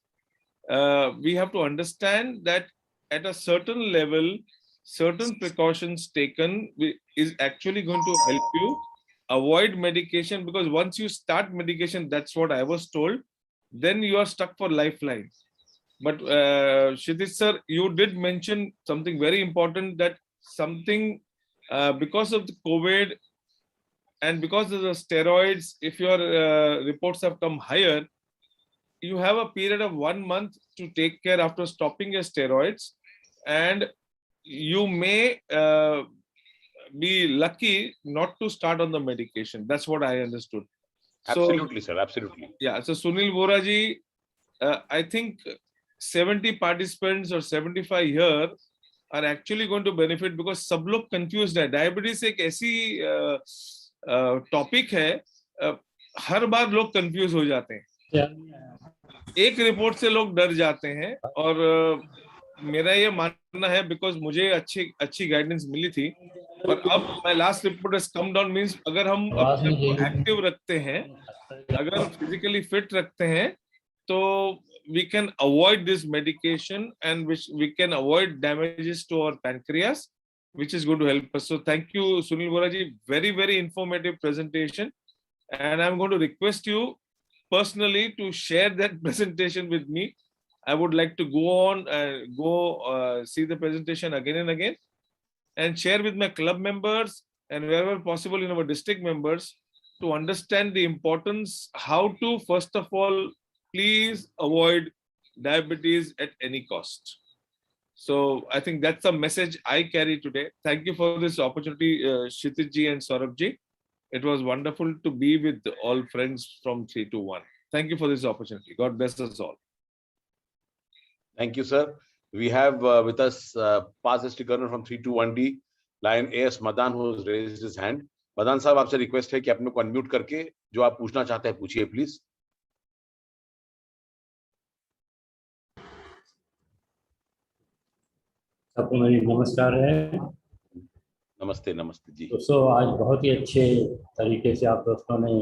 We have to understand that at a certain level, certain precautions taken is actually going to help you avoid medication, because once you start medication, that's what I was told, then you are stuck for lifeline. But Kshitij sir, you did mention something very important, that something because of the COVID and because of the steroids, if your reports have come higher, you have a period of 1 month to take care after stopping your steroids, and you may be lucky not to start on the medication. That's what I understood. Absolutely, sir. Absolutely. Yeah. So Sunil Vora ji, I think 70 participants or 75 here are actually going to benefit, because सब लोग confused है. Diabetes एक ऐसी topic है, हर बार लोग confuse हो जाते हैं. एक रिपोर्ट से लोग डर जाते हैं, और मेरा ये मानना है, बिकॉज मुझे अच्छी गाइडेंस मिली थी, और अब my last report has come down, means अगर हम अपने को एक्टिव रखते हैं, अगर फिजिकली फिट रखते हैं, तो we can avoid this medication, and which we can avoid damages to our pancreas, which is going to help us. So thank you, Sunil Vora ji. Very, very informative presentation. And I'm going to request you personally to share that presentation with me. I would like to go on, see the presentation again and again, and share with my club members and wherever possible in our district members, to understand the importance, how to, first of all, please avoid diabetes at any cost. So I think that's the message I carry today. Thank you for this opportunity, Kshitij ji and Saurabh ji. It was wonderful to be with all friends from 321. Thank you for this opportunity. God bless us all. Thank you, sir. We have with us past district colonel from 321D, Lion AS Madan, who has raised his hand. Madan साहब, आपसे request है कि अपने को unmute करके जो आप पूछना चाहते हैं पूछिए प्लीज. सबको मेरी नमस्कार है। नमस्ते नमस्ते जी। दोस्तों, आज बहुत ही अच्छे तरीके से आप दोस्तों ने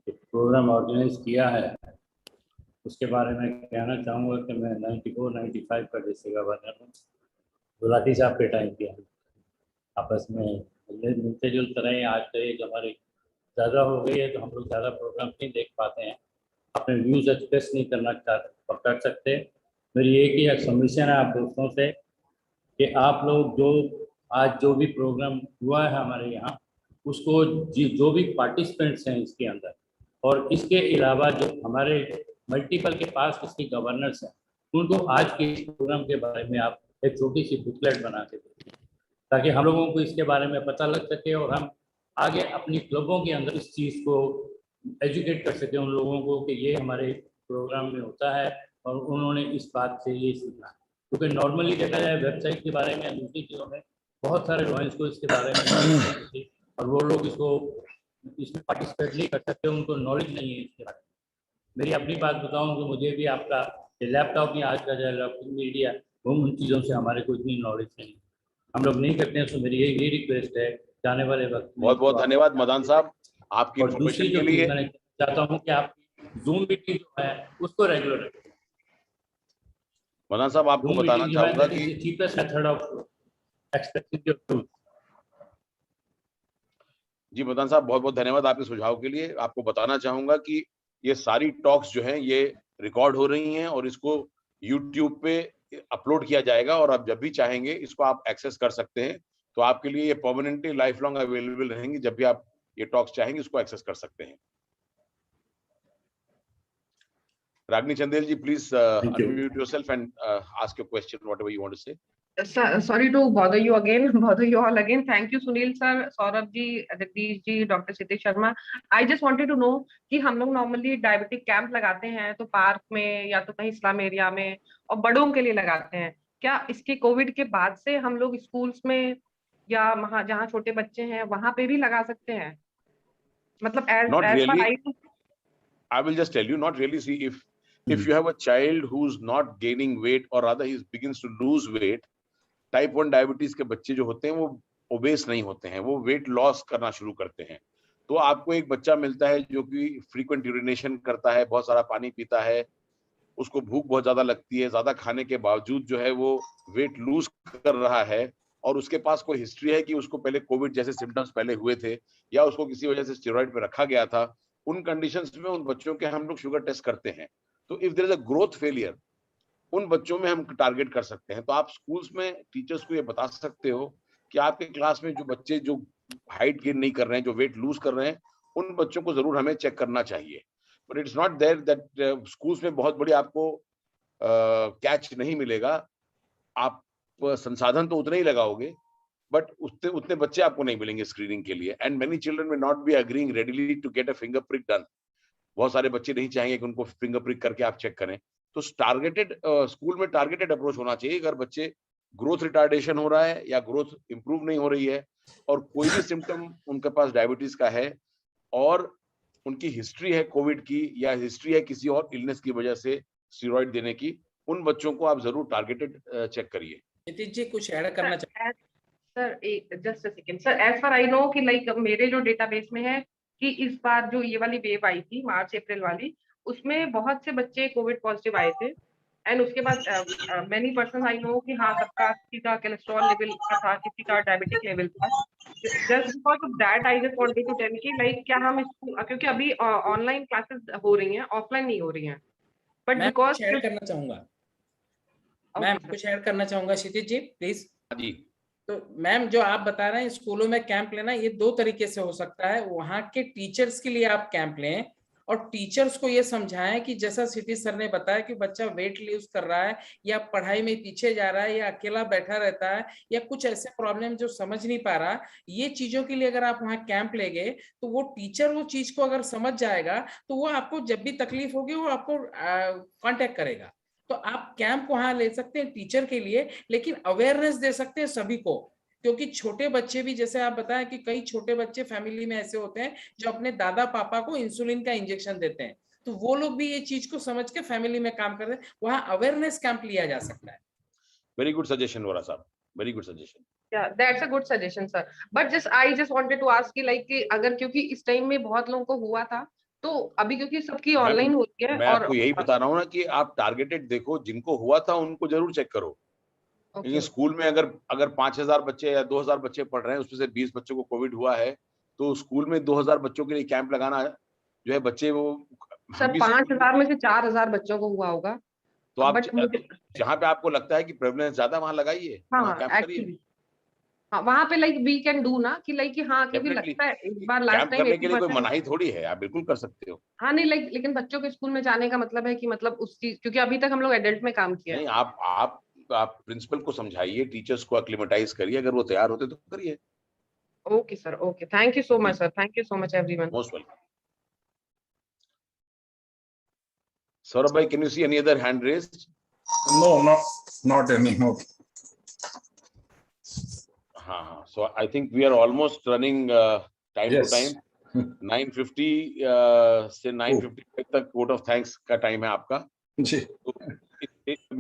एक प्रोग्राम ऑर्गेनाइज किया है, उसके बारे में कहना चाहूँगा कि मैं 94-95 का डिस्ट्रिक्ट गवर्नर हूँ। गुलाटी साहब के टाइम के आपस में मिलते जुलते रहे। आज तो एक हमारी ज़्यादा हो गई है तो हम लोग ज़्यादा प्रोग्राम नहीं देख पाते हैं, अपने व्यूज़ एक्सप्रेस नहीं कर सकते। मेरी एक ही सबमिशन है आप दोस्तों से कि आप लोग जो भी प्रोग्राम हुआ है हमारे यहाँ, उसको जो भी पार्टिसिपेंट्स हैं इसके अंदर, और इसके अलावा जो हमारे मल्टीपल के पास इसके गवर्नर्स हैं, उनको आज के इस प्रोग्राम के बारे में आप एक छोटी सी बुकलेट बना के दें, ताकि हम लोगों को इसके बारे में पता लग सके और हम आगे अपनी क्लबों के अंदर इस चीज़ को एजुकेट कर सके उन लोगों को कि ये हमारे प्रोग्राम में होता है और उन्होंने इस बात से ये सीखा। क्योंकि नॉर्मली देखा जाए वेबसाइट के बारे में, दूसरी चीज़ों में बहुत सारे लॉयंस को इसके बारे में और वो लोग इसमें पार्टिसिपेट नहीं कर सकते, उनको नॉलेज नहीं है इसके बारे में। मेरी अपनी बात बताऊं कि मुझे भी आपका लैपटॉप में आज का जो इलेक्ट्रॉनिक मीडिया, वो उन चीज़ों से हमारे को इतनी नॉलेज नहीं, हम लोग नहीं करते हैं। सो मेरी यही रिक्वेस्ट है जाने वाले वक्त। बहुत बहुत धन्यवाद मदान साहब आपकी इन्फॉर्मेशन के लिए। मैं चाहता हूँ कि आप जूम मीटिंग जो है उसको रेगुलर रखें। मदान साहब आपको बताना चाहूंगा कि cheapest method of expressing your truth. Ji Madan sahab बहुत बहुत धन्यवाद आपके सुझाव के लिए। आपको बताना चाहूंगा कि ये सारी टॉक्स जो हैं ये रिकॉर्ड हो रही हैं और इसको YouTube पे अपलोड किया जाएगा और आप जब भी चाहेंगे इसको आप एक्सेस कर सकते हैं। तो आपके लिए ये परमानेंटली लाइफ लॉन्ग अवेलेबल रहेंगी, जब भी आप ये टॉक्स चाहेंगे इसको एक्सेस कर सकते हैं। Ragini Chandel ji, please unmute yourself and ask your question, whatever you want to say. Sorry to bother you all again. Thank you, Sunil sir, Saurabh ji, Jagdish ji, Dr. Kshitij Sharma. I just wanted to know कि हम लोग normally diabetic camp लगाते हैं तो park में या तो कहीं स्लम एरिया में और बड़ों के लिए लगाते हैं। क्या इसके कोविड के बाद से हम लोग स्कूल्स में या वहाँ जहाँ छोटे बच्चे हैं वहां पे भी लगा सकते हैं? मतलब Not as really. I will just tell you, not really. See, if you have a child who's not gaining weight or rather he begins to lose weight, type 1 diabetes के बच्चे जो होते हैं वो ओबेस नहीं होते हैं, वो वेट लॉस करना शुरू करते हैं। तो आपको एक बच्चा मिलता है जो कि फ्रीक्वेंट यूरिनेशन करता है, बहुत सारा पानी पीता है, उसको भूख बहुत ज्यादा लगती है, ज्यादा खाने के बावजूद जो है वो वेट लूज कर रहा है और उसके पास कोई हिस्ट्री है कि उसको पहले कोविड जैसे सिम्टम्स पहले हुए थे या उसको किसी वजह से स्टेरॉइड पे रखा गया था, उन कंडीशंस में उन बच्चों के हम लोग शुगर टेस्ट करते हैं। तो if there is a growth failure, उन बच्चों में हम टारगेट कर सकते हैं। तो आप स्कूल्स में टीचर्स को ये बता सकते हो कि आपके क्लास में जो बच्चे जो हाइट गेन नहीं कर रहे हैं, जो वेट लूज कर रहे हैं, उन बच्चों को जरूर हमें चेक करना चाहिए। But it's not there that schools में बहुत बड़ी आपको कैच नहीं मिलेगा। आप संसाधन तो उतने ही लगाओगे बट उतने बच्चे आपको नहीं मिलेंगे स्क्रीनिंग के लिए। And many children will not be agreeing readily to get a finger prick done. बहुत सारे बच्चे नहीं चाहेंगे कि उनको फिंगर प्रिक करके आप चेक करें। तो टारगेटेड स्कूल में टारगेटेड अप्रोच होना चाहिए। अगर बच्चे ग्रोथ रिटार्डेशन हो रहा है या ग्रोथ इंप्रूव नहीं हो रही है और कोई भी सिम्टम उनके पास डायबिटीज का है और उनकी हिस्ट्री है कोविड की या हिस्ट्री है किसी और इलनेस की वजह से स्टेरॉइड देने की, उन बच्चों को आप जरूर टारगेटेड चेक करिए। नितिन जी कुछ ऐड करना चाहिए? Sir just a second sir, as far I know कि लाइक मेरे जो डेटाबेस में है कि इस बार जो ये वाली वेव आई थी मार्च अप्रैल वाली, उसमें बहुत से बच्चे कोविड पॉजिटिव आए थे एंड उसके बाद मेनी पर्सन आई नो कि हाँ सबका किसी का कोलेस्ट्रॉल लेवल था, किसी का डायबिटिक लेवल था। Just because of that I just wanted to tell कि लाइक क्या हम क्योंकि अभी ऑनलाइन क्लासेस हो रही हैं, ऑफलाइन नहीं हो रही हैं, बट बिकॉज ऐड करना चाहूंगा मैम, कुछ ऐड करना चाहूंगा क्षितिज जी प्लीज। जी तो मैम जो आप बता रहे हैं स्कूलों में कैंप लेना, ये दो तरीके से हो सकता है। वहाँ के टीचर्स के लिए आप कैंप लें और टीचर्स को ये समझाएं कि जैसा क्षितिज सर ने बताया कि बच्चा वेट लूज कर रहा है या पढ़ाई में पीछे जा रहा है या अकेला बैठा रहता है या कुछ ऐसे प्रॉब्लम जो समझ नहीं पा रहा, ये चीजों के लिए अगर आप वहाँ कैंप ले गए तो वो टीचर वो चीज को अगर समझ जाएगा तो वो आपको जब भी तकलीफ होगी वो आपको कॉन्टेक्ट करेगा। तो आप कैंप वहां ले सकते हैं टीचर के लिए, लेकिन अवेयरनेस दे सकते हैं सभी को, क्योंकि छोटे बच्चे भी जैसे आप बताएं कि कई छोटे बच्चे फैमिली में ऐसे होते हैं जो अपने दादा पापा को इंसुलिन का इंजेक्शन देते हैं, तो वो लोग भी ये चीज को समझ के फैमिली में काम कर रहे हैं, वहां अवेयरनेस कैंप लिया जा सकता है। वेरी गुड सजेशन वोरा साहब। Very good suggestion. Yeah, that's a good suggestion, sir. But I just wanted to ask कि like कि अगर क्योंकि इस टाइम में बहुत लोगों को हुआ था, तो अभी क्योंकि सबकी ऑनलाइन होती है मैं और आपको यही बता रहा हूँ ना कि आप टारगेटेड देखो, जिनको हुआ था उनको जरूर चेक करो। क्योंकि स्कूल में अगर 5000 बच्चे या 2000 बच्चे पढ़ रहे हैं, उसमें से 20 बच्चों को कोविड हुआ है, तो स्कूल में 2000 बच्चों के लिए कैंप लगाना जो है, बच्चे वो सर 5000 में से 4000 बच्चों को हुआ होगा। तो आप जहाँ पे आपको लगता है कि प्रेवलेंस ज्यादा, वहां लगाइए, वहां कैंप करिए। हाँ, वहां पे लाइक वी कैन डू ना कि लाइक हाँ, क्योंकि लगता है एक बार लास्ट टाइम करने के लिए कोई मनाही थोड़ी है, आप बिल्कुल कर सकते हो। हाँ नहीं, लेकिन बच्चों के स्कूल में जाने का मतलब है कि मतलब उस चीज, क्योंकि अभी तक हम लोग एडल्ट में काम किया। नहीं, आप प्रिंसिपल को समझाइए, टीचर्स को एक्लिमेटाइज करिए, अगर वो तैयार होते तो करिए। Okay sir, okay, thank you so much sir, thank you so much everyone. Most welcome. Saurabh bhai, can you see any other hand raised? No, not any. No. So I think we are almost running time to time. 9:50 से 9:55 तक vote of thanks का time है आपका जी। तो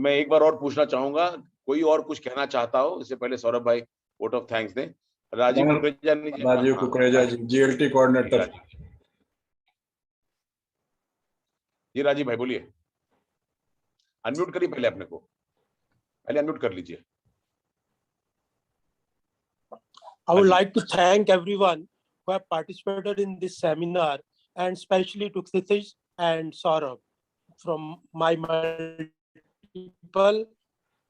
मैं एक बार और पूछना चाहूंगा, कोई और कुछ कहना चाहता हो इससे पहले सौरभ भाई वोट ऑफ थैंक्स दें? राजीव कुकरेजा जी, जीएलटी कोऑर्डिनेटर। जी राजीव भाई बोलिए, अनम्यूट करिए पहले अपने को, पहले अनम्यूट कर लीजिए। I would like to thank everyone who have participated in this seminar, and especially to Kshitish and Saurabh from my multiple.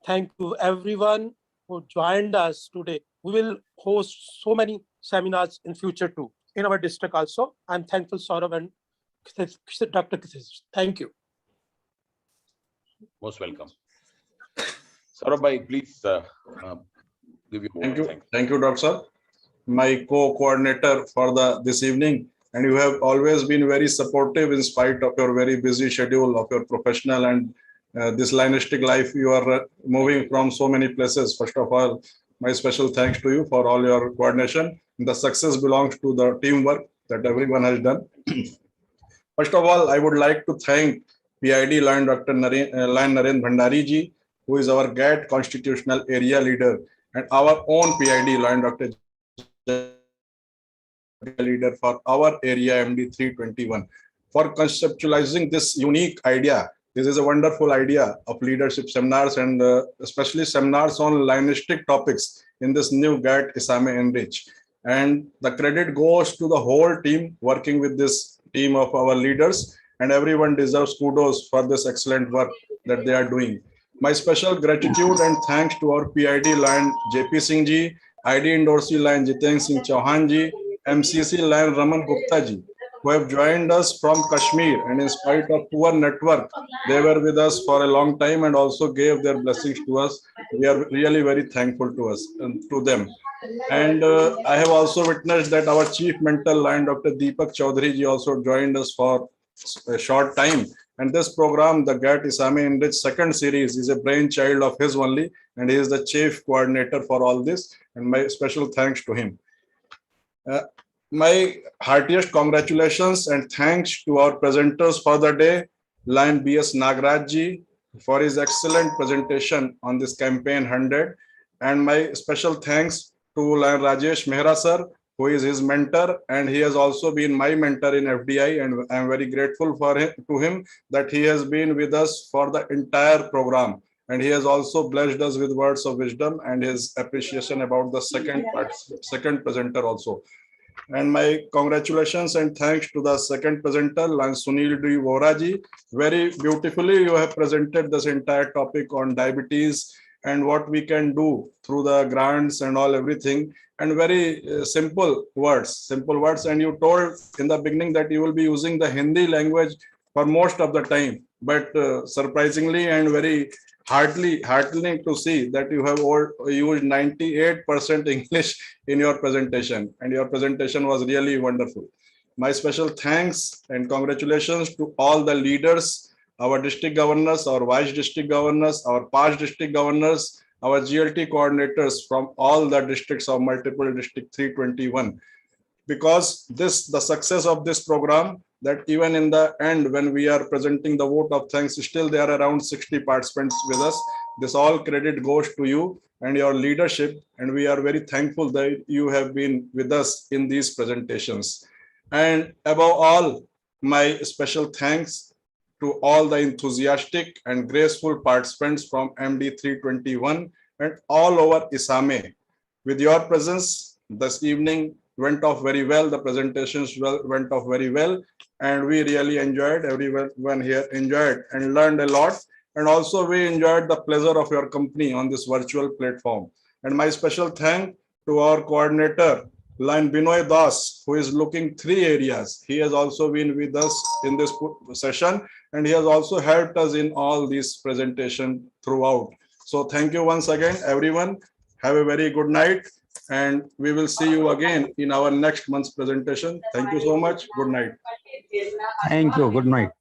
Thank you everyone who joined us today. We will host so many seminars in future too, in our district also. I'm thankful, Saurabh and Dr. Kshitish. Thank you. Most welcome. Saurabh bhai, please give your thank you. Thank you, Dr. Sir. My co-coordinator for this evening, and you have always been very supportive in spite of your very busy schedule of your professional and this linistic life. You are moving from so many places. First of all, my special thanks to you for all your coordination. The success belongs to the teamwork that everyone has done. First of all, I would like to thank PID Lion Dr. Narendra Bhandari ji, who is our GAT constitutional area leader, and our own PID Lion Dr. leader for our area MD 321 for conceptualizing this unique idea. This is a wonderful idea of leadership seminars and especially seminars on linistic topics in this new GAT ISAME Enrich. And the credit goes to the whole team working with this team of our leaders, and everyone deserves kudos for this excellent work that they are doing. My special gratitude and thanks to our PID Lion JP Singh ji, ID Endorsee Lion Jiten Singh Chauhan ji, MCC Lion Raman Gupta ji, who have joined us from Kashmir, and in spite of poor network, they were with us for a long time and also gave their blessings to us. We are really very thankful to them. And I have also witnessed that our chief mentor Lion Dr. Deepak Chaudhary ji also joined us for a short time. And this program, the GAT ISAME Enrich second series, is a brainchild of his only, and he is the chief coordinator for all this. And my special thanks to him. My heartiest congratulations and thanks to our presenters for the day, Lion BS Nagraj ji, for his excellent presentation on this campaign 100. And my special thanks to Lion Rajesh Mehra sir, who is his mentor, and he has also been my mentor in FDI, and I am very grateful to him that he has been with us for the entire program, and he has also blessed us with words of wisdom and his appreciation about the second presenter also. And my congratulations and thanks to the second presenter, Lion Sunil D. Vora ji. Very beautifully you have presented this entire topic on diabetes and what we can do through the grants and all everything, and very simple words. And you told in the beginning that you will be using the Hindi language for most of the time, but surprisingly and very heartening to see that you have used 98% English in your presentation, and your presentation was really wonderful. My special thanks and congratulations to all the leaders, our district governors, our vice district governors, our past district governors, our GLT coordinators from all the districts of multiple district 321. because the success of this program, that even in the end, when we are presenting the vote of thanks, still there are around 60 participants with us. This all credit goes to you and your leadership, and we are very thankful that you have been with us in these presentations. And above all, my special thanks to all the enthusiastic and graceful participants from MD 321 and all over ISAME. With your presence this evening went off very well, the presentations went off very well, and we really enjoyed, everyone here enjoyed and learned a lot. And also we enjoyed the pleasure of your company on this virtual platform. And my special thank to our coordinator, Line Binoy Das, who is looking 3 areas. He has also been with us in this session, and he has also helped us in all these presentations throughout. So thank you once again, everyone. Have a very good night, and we will see you again in our next month's presentation. Thank you so much. Good night. Thank you. Good night.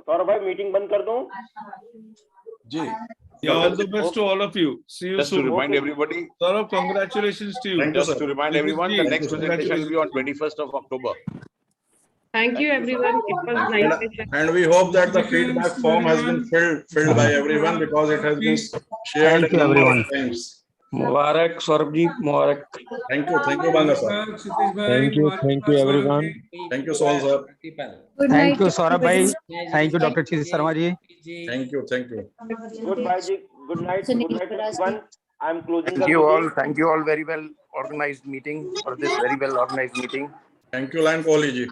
Saurabh भाई meeting बंद कर दूं? जी. Yeah, all the best to all of you. See you Just soon. to remind everybody. Saurabh, congratulations to you. Just to remind everyone, the next presentation will be on 21st of October. Thank you, everyone. It was nice session. And we hope that the feedback form has been filled by everyone, because it has been shared a number of times. Mubarak, Saurabh ji, Mubarak. Thank you, Banga sir. Thank you, everyone. Thank you, Sol sir. Thank you, Saurabh bhai. Thank you, Dr. Kshitij Sharma ji. Thank you. Goodbye, ji. Good night, everyone. I'm closing. Thank you all. Thank you all. Very well organized meeting, for this very well organized meeting. Thank you, Line Kohli ji.